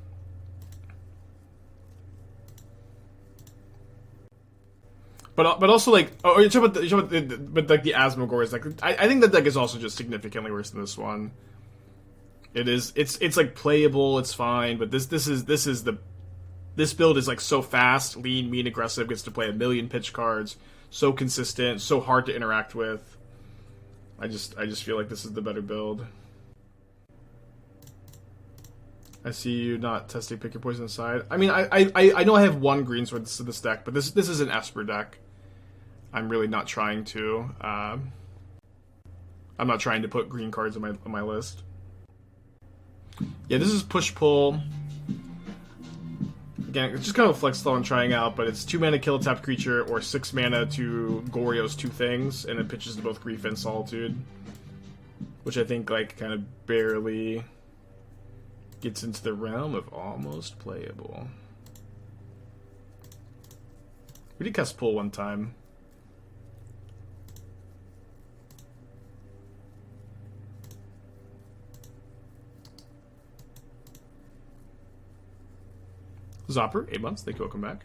But also, like, you're talking about the Asmogor is like, I think that deck is also just significantly worse than this one. It's like playable, it's fine, but this build is like so fast, lean, mean, aggressive, gets to play a million pitch cards, so consistent, so hard to interact with. I just feel like this is the better build. I see you not testing pick your poison aside. I mean, I know I have one greensword to this deck, but this is an Esper deck. I'm really not trying to. I'm not trying to put green cards on my list. Yeah, this is push pull. Again, it's just kind of a flex style I'm trying out, but it's 2 mana kill a tapped creature or 6 mana to Goryo's 2 things, and it pitches to both Grief and Solitude, which I think like kind of barely gets into the realm of almost playable. We did cast pull one time. Zopper, 8 months. Thank you. Welcome back.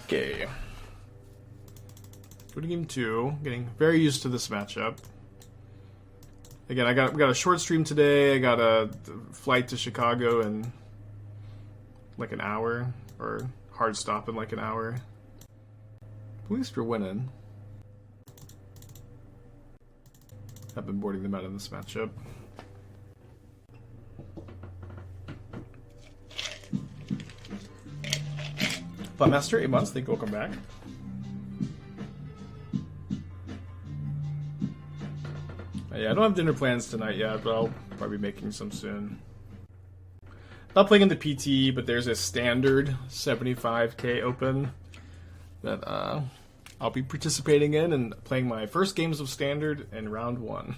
Okay. Go to game 2. Getting very used to this matchup. Again, we got a short stream today. I got a flight to Chicago in like an hour, or hard stop in like an hour. At least we're winning. I've been boarding them out in this matchup. Plotmaster, 8 months. Thank you. Welcome back. Yeah, I don't have dinner plans tonight yet, but I'll probably be making some soon. Not playing in the PT, but there's a standard 75k open that I'll be participating in and playing my first games of standard in round 1.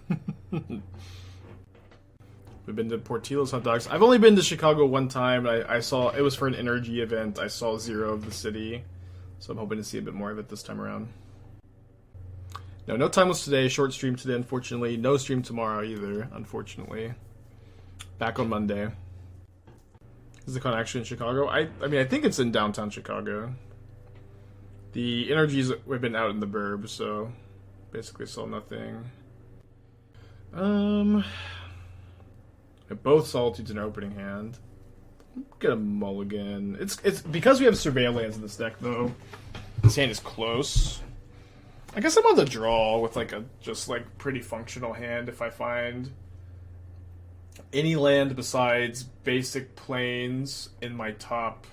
We've been to Portillo's Hot Dogs. I've only been to Chicago one time. I saw it was for an energy event. I saw 0 of the city, so I'm hoping to see a bit more of it this time around. No time was today. Short stream today, unfortunately. No stream tomorrow either, unfortunately. Back on Monday. Is the con actually in Chicago? I mean, I think it's in downtown Chicago. The energies have been out in the burbs, so basically saw nothing. Both Solitudes in our opening hand. Get a mulligan. It's because we have Surveillance in this deck, though. This hand is close. I guess I'm on the draw with like a just like pretty functional hand if I find any land besides basic plains in my top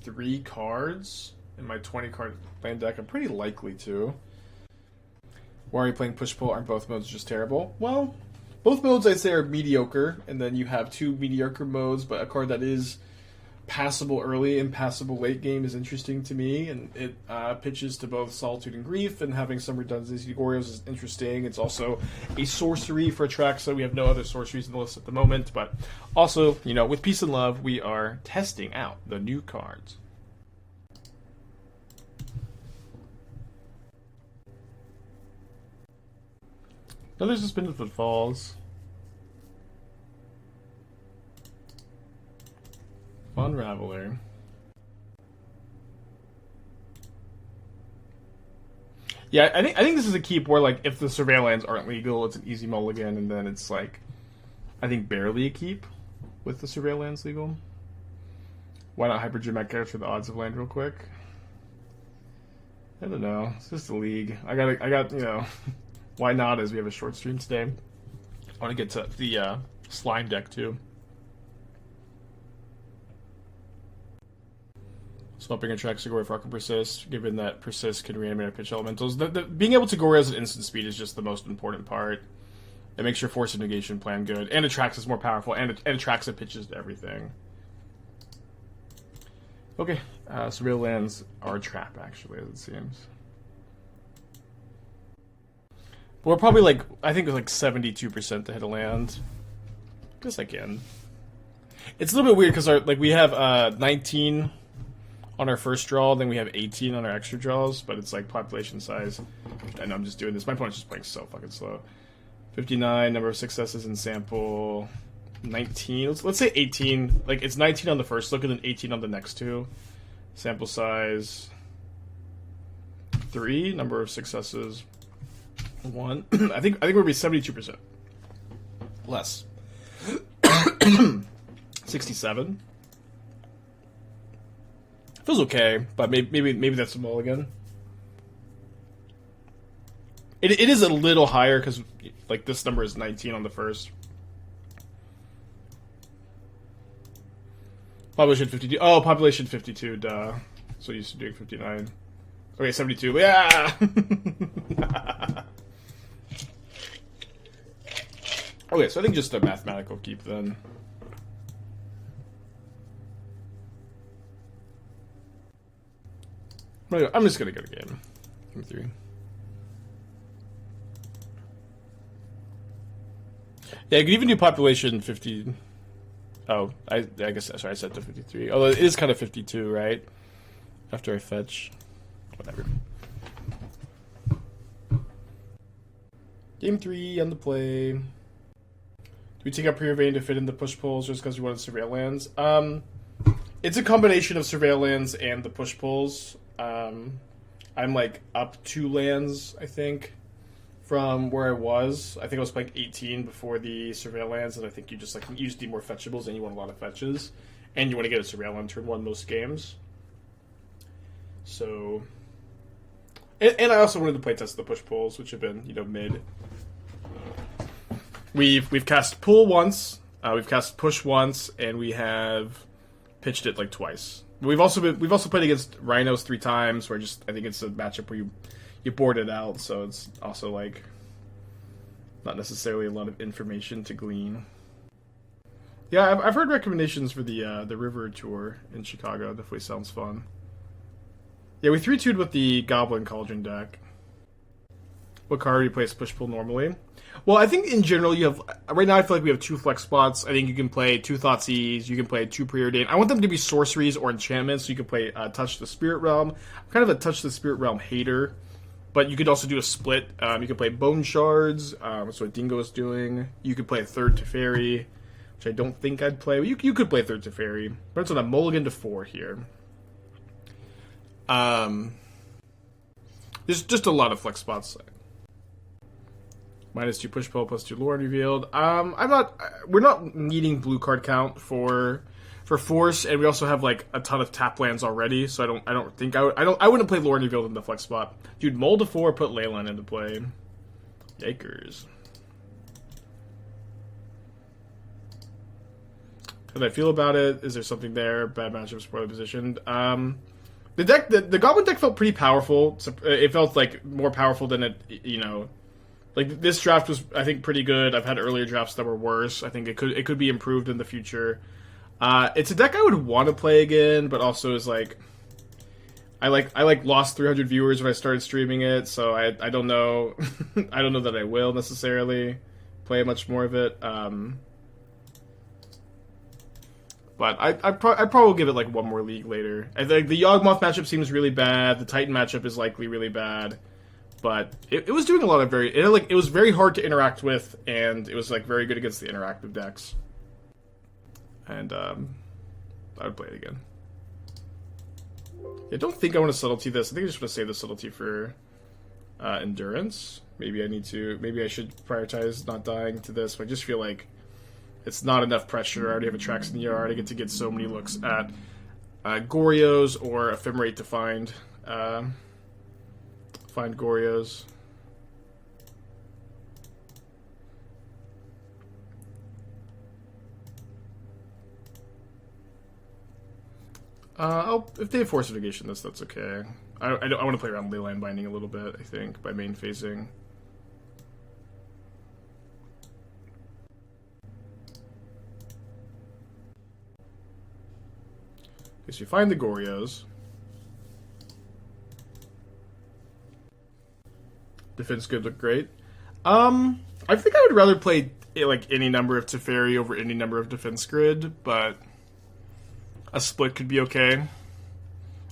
3 cards in my 20 card land deck. I'm pretty likely to. Why are you playing push pull? Aren't both modes just terrible? Well, both modes I'd say are mediocre, and then you have 2 mediocre modes, but a card that is passable early and passable late game is interesting to me, and it pitches to both Solitude and Grief, and having some redundancy Goryo's is interesting. It's also a sorcery for Atraxa. We have no other sorceries in the list at the moment, but also, you know, with Peace and Love, we are testing out the new cards. Another Suspended Footfalls. Fun Raveler. Yeah, I think this is a keep where, like, if the Surveillance aren't legal, it's an easy mulligan, and then it's like, I think barely a keep with the Surveillance legal. Why not Hypergeometric character for the odds of land real quick? I don't know. It's just a league. I got you know. Why not, as we have a short stream today. I want to get to the slime deck, too. Swapping Atraxa Goryo for Arc and Persist, given that Persist can reanimate or pitch elementals. Being able to Goryo as an instant speed is just the most important part. It makes your Force of Negation plan good, and Atraxa is more powerful, and Atraxa pitches to everything. Okay, so real lands are a trap, actually, as it seems. But we're probably like, I think it's like 72% to hit a land. Guess I can. It's a little bit weird because we have 19 on our first draw, then we have 18 on our extra draws, but it's like population size. And I'm just doing this. My opponent's just playing so fucking slow. 59, number of successes in sample. 19. Let's say 18. Like, it's 19 on the first look and then 18 on the next 2. Sample size 3, number of successes 1. I think we'll be 72%. Less. 67. Feels okay, but maybe that's a mulligan. It is a little higher because like this number is 19 on the first. Population 52. Oh, population 52. Duh. So used to doing 59. Okay, 72. Yeah. Okay, so I think just a mathematical keep then. I'm just gonna go to game. Game 3. Yeah, you could even do population 50. Oh, I guess, sorry, I set to 53. Although it is kind of 52, right? After I fetch. Whatever. Game 3 on the play. Do we take out Preordained to fit in the push pulls just because we wanted Surveil lands? It's a combination of Surveil lands and the push pulls. I'm like up 2 lands, I think, from where I was. I think I was playing 18 before the Surveil lands, and I think you just like you just need more fetchables and you want a lot of fetches. And you want to get a Surveil on turn 1 most games. So, and I also wanted to play test the push pulls, which have been, mid. We've cast pull once, we've cast push once, and we have pitched it like twice. We've also played against Rhinos 3 times, where I think it's a matchup where you board it out, so it's also like not necessarily a lot of information to glean. Yeah, I've heard recommendations for the River Tour in Chicago. Definitely sounds fun. Yeah, we 3-2'd with the Goblin Cauldron deck. What card do you play as push pull normally? Well, I think in general you have... Right now I feel like we have 2 flex spots. I think you can play 2 Thoughtseize, you can play 2 Preordained. I want them to be sorceries or enchantments, so you can play Touch the Spirit Realm. I'm kind of a Touch the Spirit Realm hater, but you could also do a split. You could play Bone Shards, that's what Dingo is doing. You could play a 3rd Teferi, which I don't think I'd play. You could play 3rd Teferi, but it's on a mulligan to 4 here. There's just a lot of flex spots. -2 push pull, +2 lore unrevealed. We're not needing blue card count for force, and we also have like a ton of tap lands already, so I wouldn't play lore unrevealed in the flex spot. Dude, mull to 4, put Leyline into play. Yikers. How do I feel about it? Is there something there? Bad matchups, poorly positioned. The Goblin deck felt pretty powerful. It felt like more powerful than it, like this draft was, I think, pretty good. I've had earlier drafts that were worse. I think it could be improved in the future. It's a deck I would want to play again, but also is like I lost 300 viewers when I started streaming it, so I don't know I don't know that I will necessarily play much more of it. But I probably will give it like one more league later. I think the Yawgmoth matchup seems really bad. The Titan matchup is likely really bad. But it was doing a lot of it was very hard to interact with, and it was like very good against the interactive decks. And I would play it again. I don't think I want to subtlety this. I think I just want to save the subtlety for endurance. Maybe I should prioritize not dying to this. But I just feel like it's not enough pressure. I already have Atraxa in the yard. I get to get so many looks at Goryos or Ephemerate to find Goryos. If they have Force of Negation, that's okay. I want to play around Leyline Binding a little bit, I think, by main phasing. Okay, so you find the Goryos. Defense could look great. I think I would rather play like any number of Teferi over any number of Defense Grid, but a split could be okay.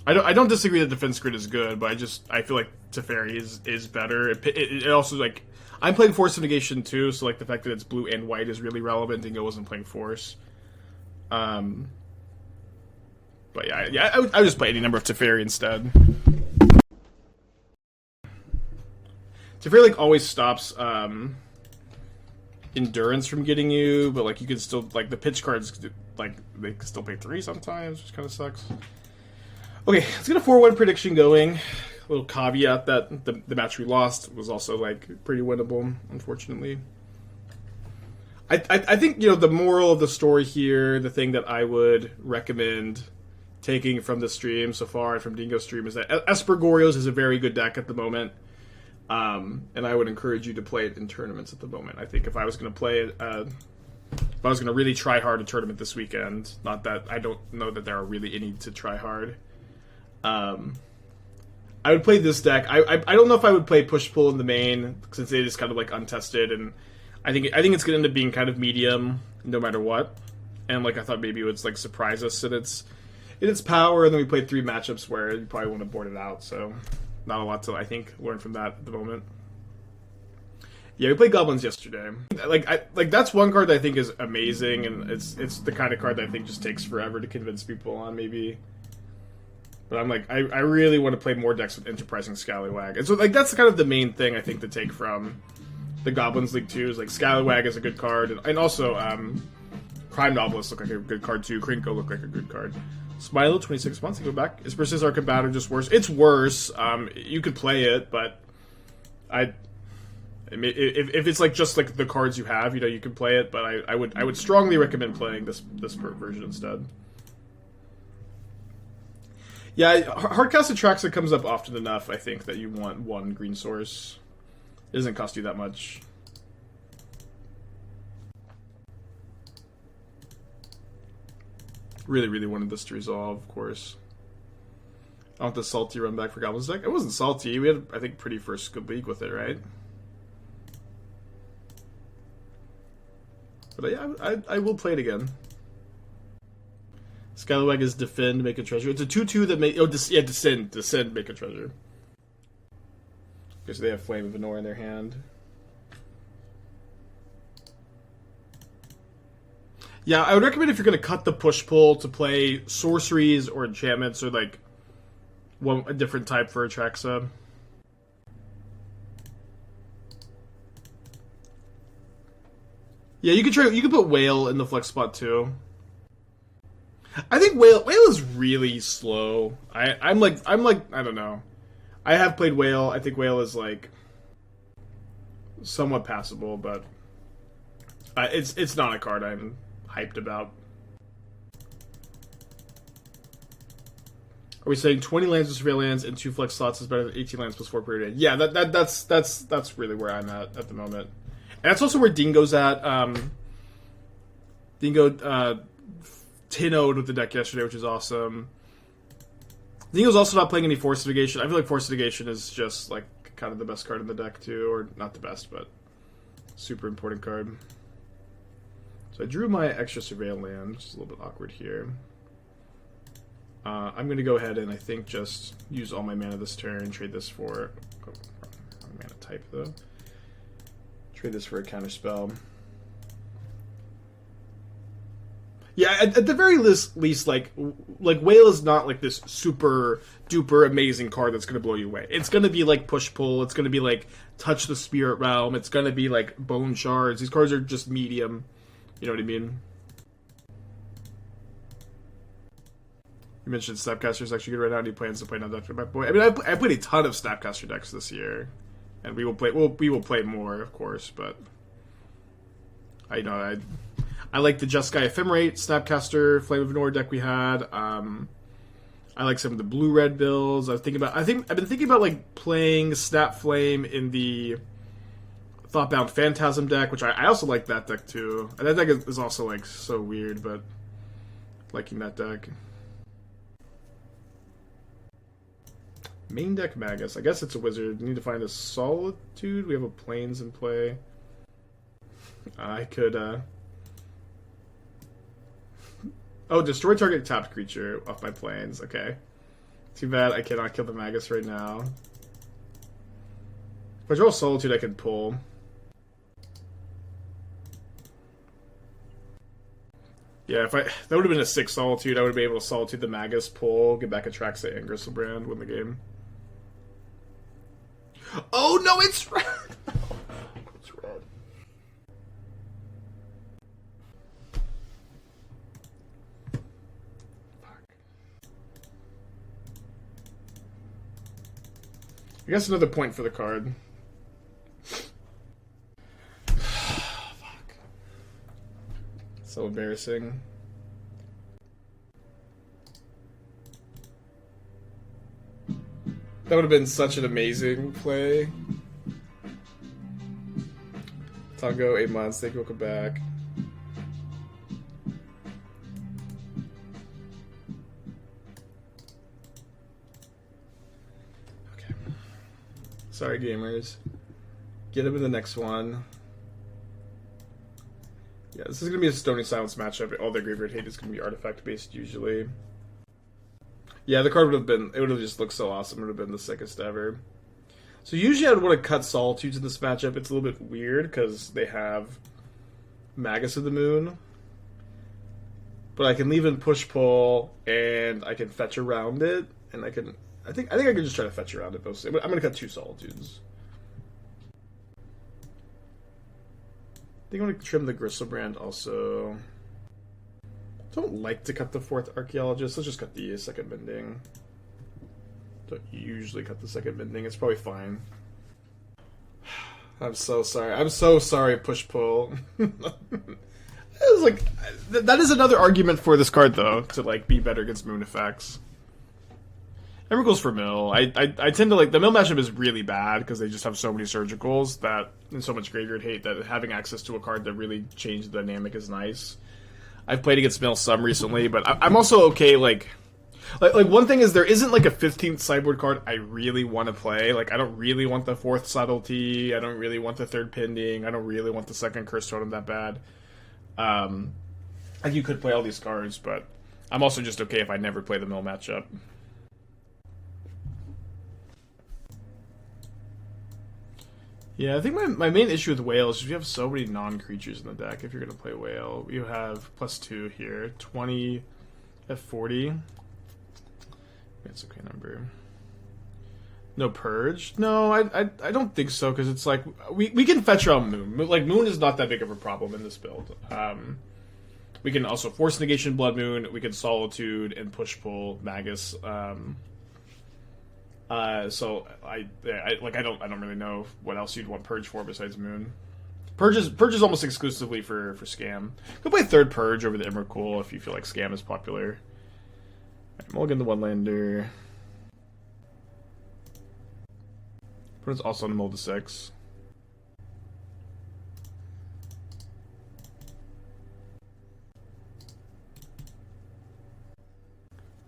I don't disagree that Defense Grid is good, but I feel like Teferi is better. It also like I'm playing Force of Negation too, so like the fact that it's blue and white is really relevant. Dingo wasn't playing Force. But yeah, I would just play any number of Teferi instead. Teferi like always stops endurance from getting you, but like you can still like the pitch cards like they can still pay 3 sometimes, which kind of sucks. Okay, let's get a 4-1 prediction going. A little caveat that the match we lost was also like pretty winnable, unfortunately. I think, you know, the moral of the story here, the thing that I would recommend taking from the stream so far and from Dingo's stream is that Esper Goryo's is a very good deck at the moment. And I would encourage you to play it in tournaments at the moment. I think if I was going to play it, if I was going to really try hard a tournament this weekend, not that I don't know that there are really any to try hard, I would play this deck. I don't know if I would play Push-Pull in the main, since it is kind of like untested, and I think it's going to end up being kind of medium no matter what. And like I thought maybe it would like surprise us in its power, and then we played 3 matchups where you probably want to board it out, so not a lot to, I think, learn from that at the moment. Yeah, we played Goblins yesterday. Like that's one card that I think is amazing, and it's the kind of card that I think just takes forever to convince people on, maybe. But I'm like, I really want to play more decks with Enterprising Scallywag. And so like that's kind of the main thing I think to take from the Goblins League 2 is like Scallywag is a good card, and also Crime Novelists look like a good card too. Krinko look like a good card. Smilo, 26 months, go back. Is Persistent Combator just worse? It's worse. You could play it, but I mean, if it's like just like the cards you have, you know, you can play it. But I would strongly recommend playing this version instead. Yeah, Hardcast Atraxa comes up often enough, I think, that you want 1 green source. It doesn't cost you that much. Really, really wanted this to resolve, of course. I want the salty run back for Goblins deck. It wasn't salty. We had, I think, pretty first good week with it, right? But yeah, I will play it again. Scallywag is Defend, make a treasure. It's a 2/2 that make... Oh, Descend, make a treasure. Okay, so they have Flame of Venor in their hand. Yeah, I would recommend if you're going to cut the push-pull to play sorceries or enchantments or like a different type for Atraxa. Yeah, you could put Whale in the flex spot too. I think Whale is really slow. I'm like I don't know. I have played Whale. I think Whale is like somewhat passable, but it's not a card I'm hyped about. Are we saying 20 lands with surveillance and 2 flex slots is better than 18 lands plus 4 period? Yeah, that's really where I'm at the moment. And that's also where Dingo's at. Dingo Tinnoed with the deck yesterday, which is awesome. Dingo's also not playing any Force of Negation. I feel like Force of Negation is just like kind of the best card in the deck too, or not the best, but super important card. So I drew my extra Surveil land, which is a little bit awkward here. I'm going to go ahead and I think just use all my mana this turn, trade this for... Oh, wrong mana type though. Trade this for a counterspell. Yeah, at the very least, like Whale is not like this super duper amazing card that's going to blow you away. It's going to be like Push Pull. It's going to be like Touch the Spirit Realm. It's going to be like Bone Shards. These cards are just medium. You know what I mean? You mentioned Snapcaster is actually good right now. Do you plans to play another deck, my boy? I mean, I played a ton of Snapcaster decks this year, and we will play more, of course. But I like the Just Sky Ephemerate Snapcaster Flame of Venor deck we had. I like some of the blue-red builds. I've been thinking about like playing Snap Flame in the Thoughtbound Phantasm deck, which I also like that deck too. And that deck is also like so weird, but liking that deck. Main deck Magus. I guess it's a wizard. Need to find a Solitude. We have a Plains in play. I could Oh, destroy target tapped creature off my Plains. Okay. Too bad I cannot kill the Magus right now. If I draw a Solitude, I can pull. Yeah, that would have been a 6 Solitude. I would have been able to Solitude the Magus, pull, get back Atraxa and Griselbrand, win the game. Oh no, it's red! It's red. I guess another point for the card. Fuck. So embarrassing. That would have been such an amazing play. Tango, 8 months, thank you, welcome back. Okay. Sorry, gamers. Get him in the next one. Yeah, this is going to be a Stony Silence matchup. All their graveyard hate is going to be artifact-based, usually. Yeah, the card would have been... It would have just looked so awesome. It would have been the sickest ever. So usually I would want to cut Solitude in this matchup. It's a little bit weird because they have Magus of the Moon. But I can leave in push-pull, and I can fetch around it. And I can... I think I can just try to fetch around it, mostly. I'm going to cut 2 Solitudes. I think I'm going to trim the Griselbrand also. Don't like to cut the 4th Archaeologist. Let's just cut the 2nd Mending. Don't usually cut the 2nd Mending. It's probably fine. I'm so sorry. I'm so sorry, push-pull. It was like... That is another argument for this card, though, to like be better against moon effects. Emrakul's for mill. I tend to like... The mill matchup is really bad because they just have so many surgicals that... And so much graveyard hate that having access to a card that really changed the dynamic is nice. I've played against mill some recently, but I'm also okay, like one thing is there isn't like a 15th sideboard card I really want to play. Like, I don't really want the 4th Subtlety, I don't really want the 3rd Pending, I don't really want the 2nd Cursed Totem that bad. Like, you could play all these cards, but I'm also just okay if I never play the mill matchup. Yeah, I think my main issue with Whale is just you have so many non-creatures in the deck if you're going to play Whale. You have +2 here, 20 at 40. That's okay number. No Purge? No, I don't think so, because it's like, we can fetch around Moon. Like, Moon is not that big of a problem in this build. We can also Force Negation Blood Moon, we can Solitude and Push-Pull Magus. So I don't really know what else you'd want Purge for besides Moon. Purge is almost exclusively for Scam. Go play 3rd Purge over the Emrakul if you feel like Scam is popular. Right, mulligan the 1-lander. Opponent's also on the mold to 6.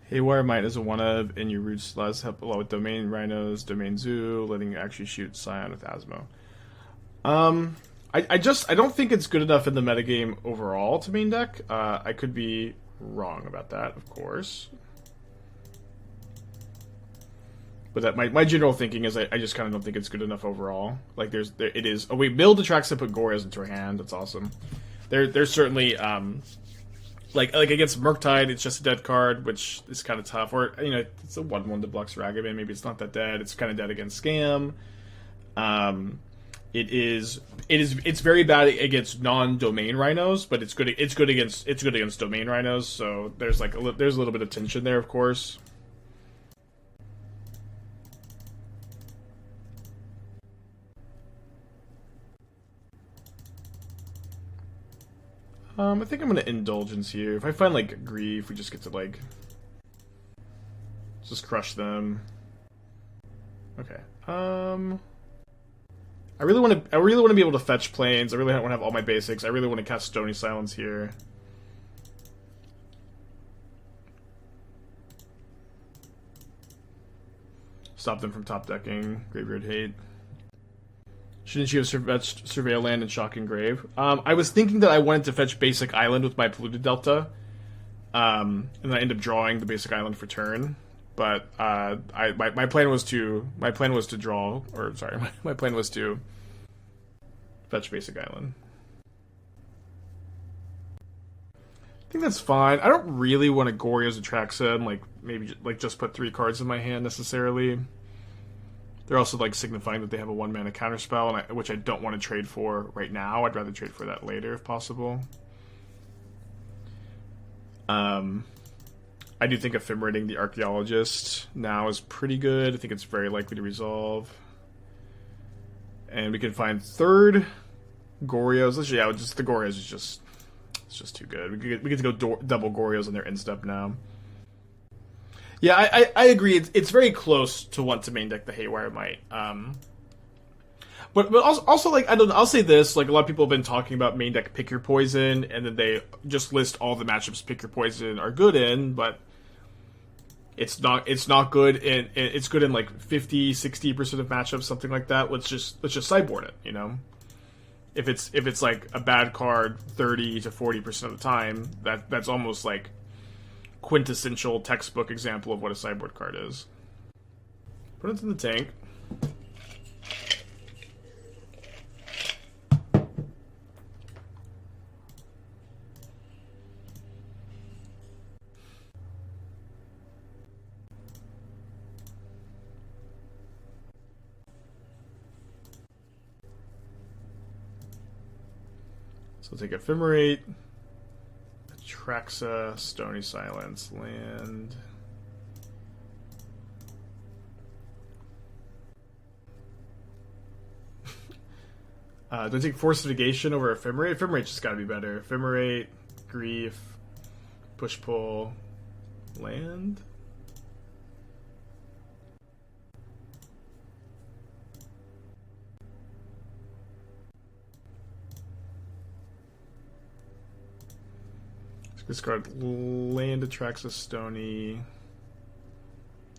Haywire Might is a 1-of, and your roots less help a lot with Domain Rhinos, Domain Zoo, letting you actually shoot Scion with Asmo. I don't think it's good enough in the metagame overall to main deck. I could be wrong about that, of course. But that my general thinking is I just kind of don't think it's good enough overall. Like it is. Oh, we build Atraxa, put Goryo's into her hand. That's awesome. There's certainly like against Murktide, it's just a dead card, which is kind of tough. Or it's a 1/1 to blocks Ragavan. Maybe it's not that dead. It's kind of dead against Scam. It's very bad against non-domain rhinos, but it's good against domain rhinos. So there's like there's a little bit of tension there, of course. I think I'm gonna Indulgence here. If I find like Grief, we just get to like just crush them. Okay. I really want to be able to fetch planes. I really want to have all my basics. I really want to cast Stony Silence here. Stop them from top decking. Graveyard hate. Shouldn't you have fetched Surveil Land and Shocking Grave? I was thinking that I wanted to fetch Basic Island with my Polluted Delta, and then I end up drawing the Basic Island for turn. But my plan was to draw, or sorry, my plan was to fetch Basic Island. I think that's fine. I don't really want to Goryo's Atraxa and maybe just put 3 cards in my hand necessarily. They're also signifying that they have a 1-mana counterspell, which I don't want to trade for right now. I'd rather trade for that later if possible. I do think Ephemerating the Archaeologist now is pretty good. I think it's very likely to resolve. And we can find third Goryos. Yeah, just the Goryos is just, it's just too good. We get to go double Goryos on their end step now. Yeah, I agree. It's very close to want to main deck the Haywire Might. But also like, I don't know, I'll say this, like a lot of people have been talking about main deck Pick Your Poison, and then they just list all the matchups Pick Your Poison are good in, but it's not good in, it's good in like 50-60% of matchups, something like that. Let's just sideboard it, you know? If it's like a bad card 30 to 40% of the time, that's almost like quintessential textbook example of what a sideboard card is. Put it in the tank. So take Ephemerate, Atraxa, Stony Silence, land. Do I take Force of Negation over Ephemerate? Ephemerate just gotta be better. Ephemerate, Grief, Push-Pull, land. Discard land, Atraxa, Stony.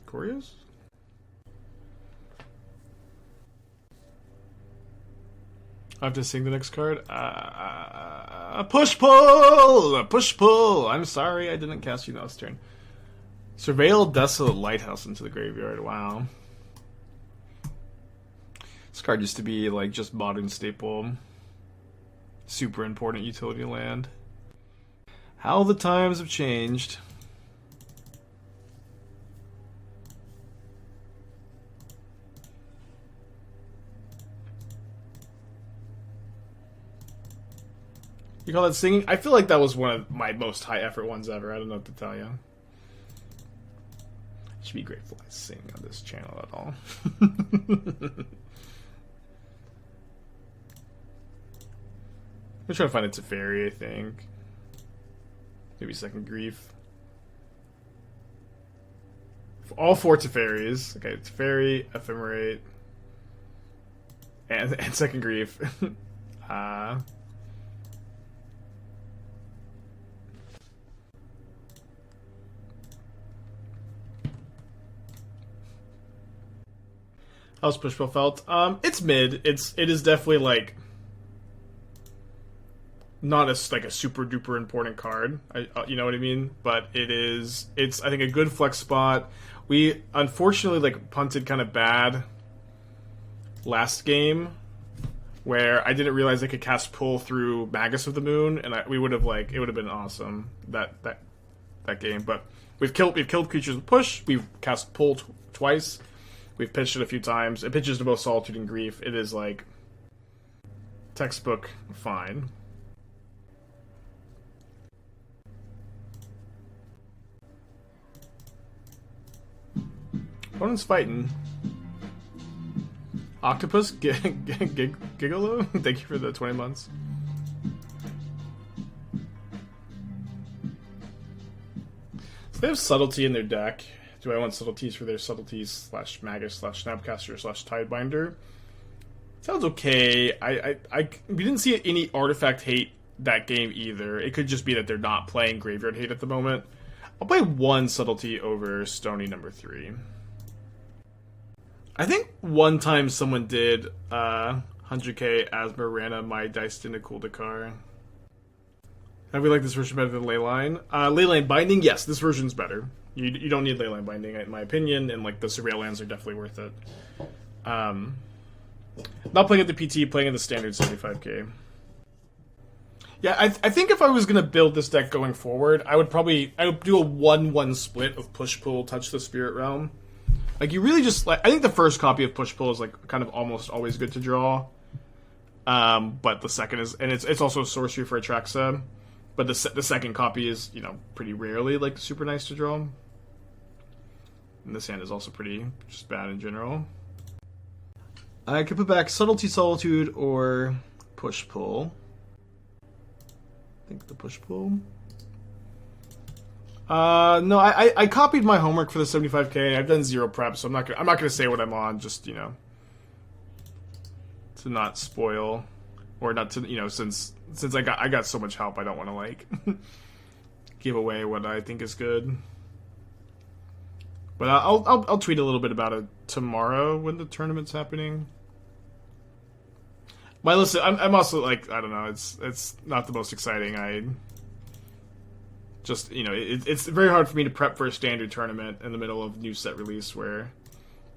Goryos? I have to sing the next card. Push pull! Push pull! I'm sorry I didn't cast you this turn. Surveil Desolate Lighthouse into the graveyard. Wow. This card used to be like just modern staple. Super important utility land. How the times have changed. You call that singing? I feel like that was one of my most high effort ones ever. I don't know what to tell you. I should be grateful I sing on this channel at all. I'm trying to find a Teferi, I think. Maybe second Grief. All four Teferis. Okay, Teferi, Ephemerate, and second Grief. That was Push-Pull Felt. It's mid. It is definitely like not as like a super duper important card. You know what I mean? But it's I think a good flex spot. We unfortunately like punted kind of bad last game, where I didn't realize I could cast Pull through Magus of the Moon, and we would have like, it would have been awesome that game. But we've killed creatures with Push. We've cast Pull twice. We've pitched it a few times. It pitches to both Solitude and Grief. It is like textbook fine. Opponent's fighting. Octopus Gigolo? Thank you for the 20 months. So they have Subtlety in their deck. Do I want Subtleties for their Subtleties / Magus / Snapcaster / Tidebinder? Sounds okay. We didn't see any artifact hate that game either. It could just be that they're not playing Graveyard Hate at the moment. I'll play one Subtlety over Stony number 3. I think one time someone did 100k Asmer Rana My Diced into Cool Dakar. Have we liked this version better than Leyline? Leyline Binding, yes, this version's better. You don't need Leyline Binding, in my opinion, and like the Surveil lands are definitely worth it. Not playing at the PT, playing in the standard 75k. Yeah, I think if I was going to build this deck going forward, I would do a 1-1 split of Push-Pull, Touch the Spirit Realm. Like, you really just, like, I think the first copy of Push-Pull is, like, kind of almost always good to draw. But the second is, and it's also a sorcery for Atraxa. But the second copy is, you know, pretty rarely, like, super nice to draw. And this hand is also pretty just bad in general. I could put back Subtlety, Solitude, or Push Pull. I think the Push Pull. No, I copied my homework for the 75k. I've done 0 prep, so I'm not gonna say what I'm on. Just, you know, to not spoil, or not to, you know, since I got so much help, I don't want to like give away what I think is good. But I'll tweet a little bit about it tomorrow when the tournament's happening. My list, I'm also like, I don't know, it's not the most exciting. I just, you know, it's very hard for me to prep for a standard tournament in the middle of new set release where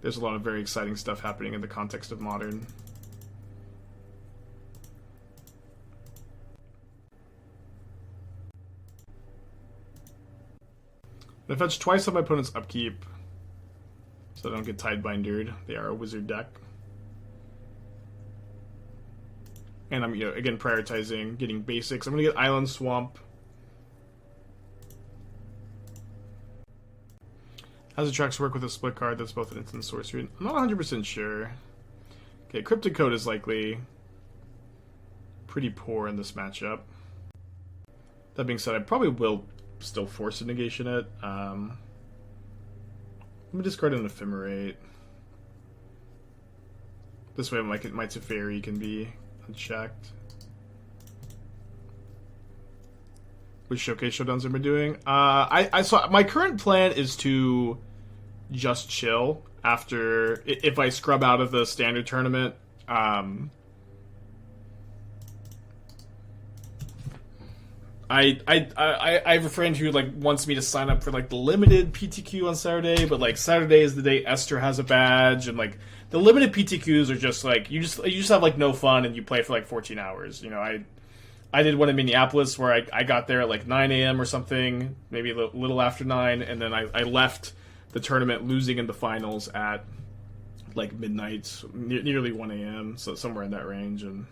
there's a lot of very exciting stuff happening in the context of Modern. I fetch twice on my opponent's upkeep so I don't get Tidebindered. They are a wizard deck. And I'm, you know, again, prioritizing getting basics. I'm going to get Island Swamp. How does Atraxa work with a split card that's both an instant and sorcery? I'm not 100% sure. Okay, Cryptic Code is likely pretty poor in this matchup. That being said, I probably will still Force of Negation it. Let me discard an Ephemerate. This way my Teferi can be unchecked. Which Showcase Showdowns have been doing? I saw my current plan is to just chill after if I scrub out of the standard tournament. I have a friend who like wants me to sign up for like the limited PTQ on Saturday, but like Saturday is the day Esther has a badge, and like the limited PTQs are just like you just have like no fun and you play for like 14 hours. You know, I did one in Minneapolis where I got there at like 9 a.m. or something, maybe a little after 9, and then I left the tournament losing in the finals at like midnight, nearly 1 a.m. So somewhere in that range, and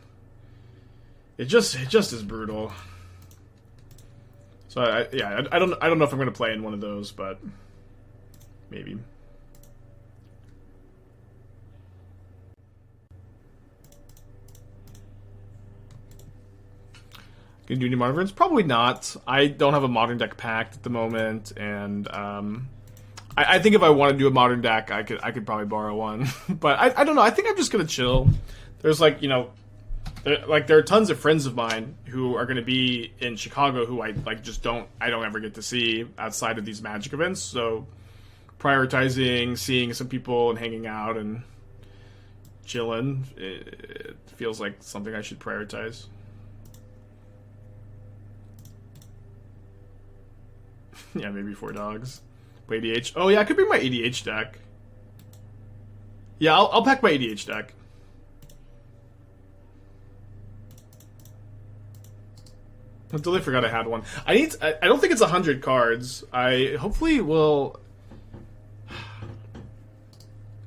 it just is brutal. So I don't know if I'm going to play in one of those, but maybe. Gonna do any modern versions? Probably not. I don't have a modern deck packed at the moment, and I think if I want to do a modern deck, I could probably borrow one. But I don't know. I think I'm just gonna chill. There's like, you know, there are tons of friends of mine who are gonna be in Chicago who I like I don't ever get to see outside of these Magic events. So prioritizing seeing some people and hanging out and chilling, it feels like something I should prioritize. Yeah, maybe 4 dogs. Play EDH. Oh yeah, I could bring my EDH deck. Yeah, I'll pack my EDH deck. I totally forgot I had one. I don't think it's 100 cards. I hopefully will.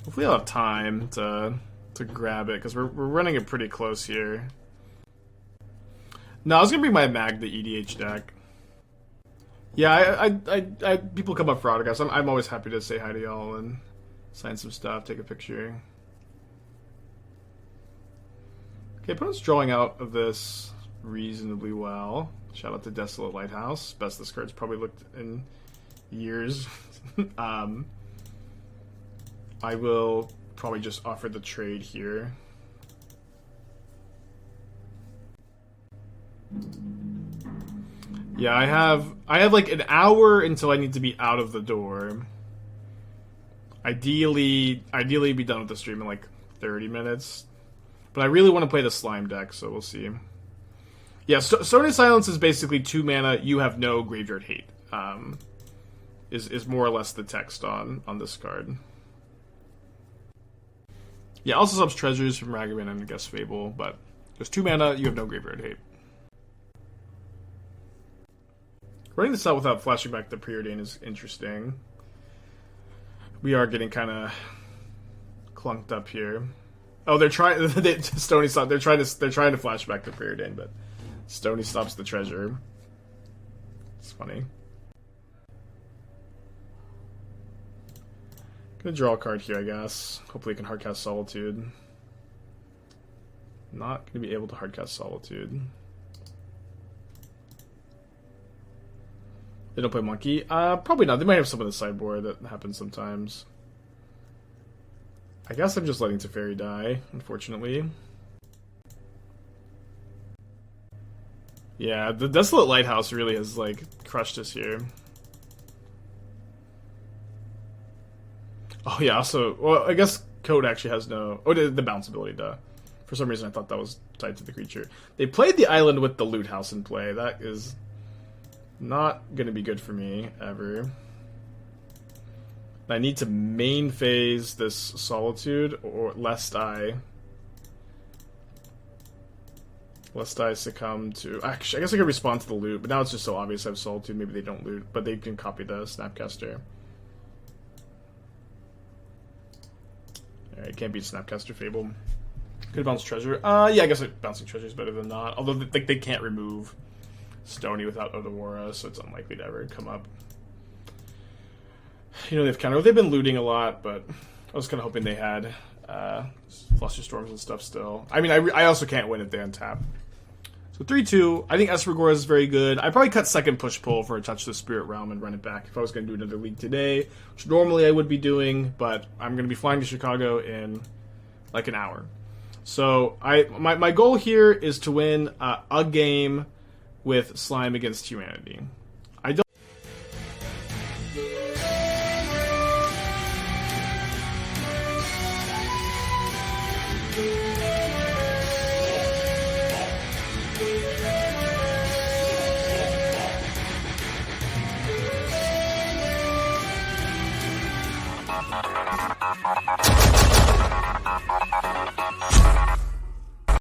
Hopefully I'll have time to grab it because we're running it pretty close here. No, I was gonna bring my Magda EDH deck. Yeah, I people come up for autographs. I'm always happy to say hi to y'all and sign some stuff, take a picture. Okay, opponent's drawing out of this reasonably well. Shout out to Desolate Lighthouse. Best this card's probably looked in years. I will probably just offer the trade here. Yeah, I have like an hour until I need to be out of the door. Ideally be done with the stream in like 30 minutes. But I really want to play the slime deck, so we'll see. Yeah, Stony Silence is basically 2 mana, you have no graveyard hate. Is more or less the text on this card. Yeah, also subs treasures from Ragavan and I guess Fable, but there's 2 mana, you have no graveyard hate. Running this out without flashing back the Preordain is interesting. We are getting kind of clunked up here. Oh, they're trying. Stony stop. They're trying to flash back the Preordain, but Stony stops the treasure. It's funny. Gonna draw a card here, I guess. Hopefully, I can hardcast Solitude. Not going to be able to hardcast Solitude. They don't play Monkey? Probably not. They might have some on the sideboard. That happens sometimes. I guess I'm just letting Teferi die, unfortunately. Yeah, the Desolate Lighthouse really has, like, crushed us here. Oh, yeah, also... Well, I guess Code actually has no... Oh, the bounce ability, duh. For some reason, I thought that was tied to the creature. They played the island with the Loot House in play. That is not going to be good for me, ever. I need to main phase this Solitude, or lest I succumb to... Actually, I guess I could respond to the loot, but now it's just so obvious I have Solitude. Maybe they don't loot, but they can copy the Snapcaster. Alright, can't beat Snapcaster Fable. Could bounce Treasure. Yeah, I guess bouncing Treasure is better than not. Although they can't remove Stony without Odawara, so it's unlikely to ever come up. You know, they've been looting a lot, but I was kind of hoping they had Fluster Storms and stuff still. I mean, I also can't win if they untap. So 3-2. I think Esper Goryo is very good. I'd probably cut second push-pull for a Touch the Spirit Realm and run it back if I was going to do another league today, which normally I would be doing, but I'm going to be flying to Chicago in like an hour. So my goal here is to win a game with Slime against humanity. I don't...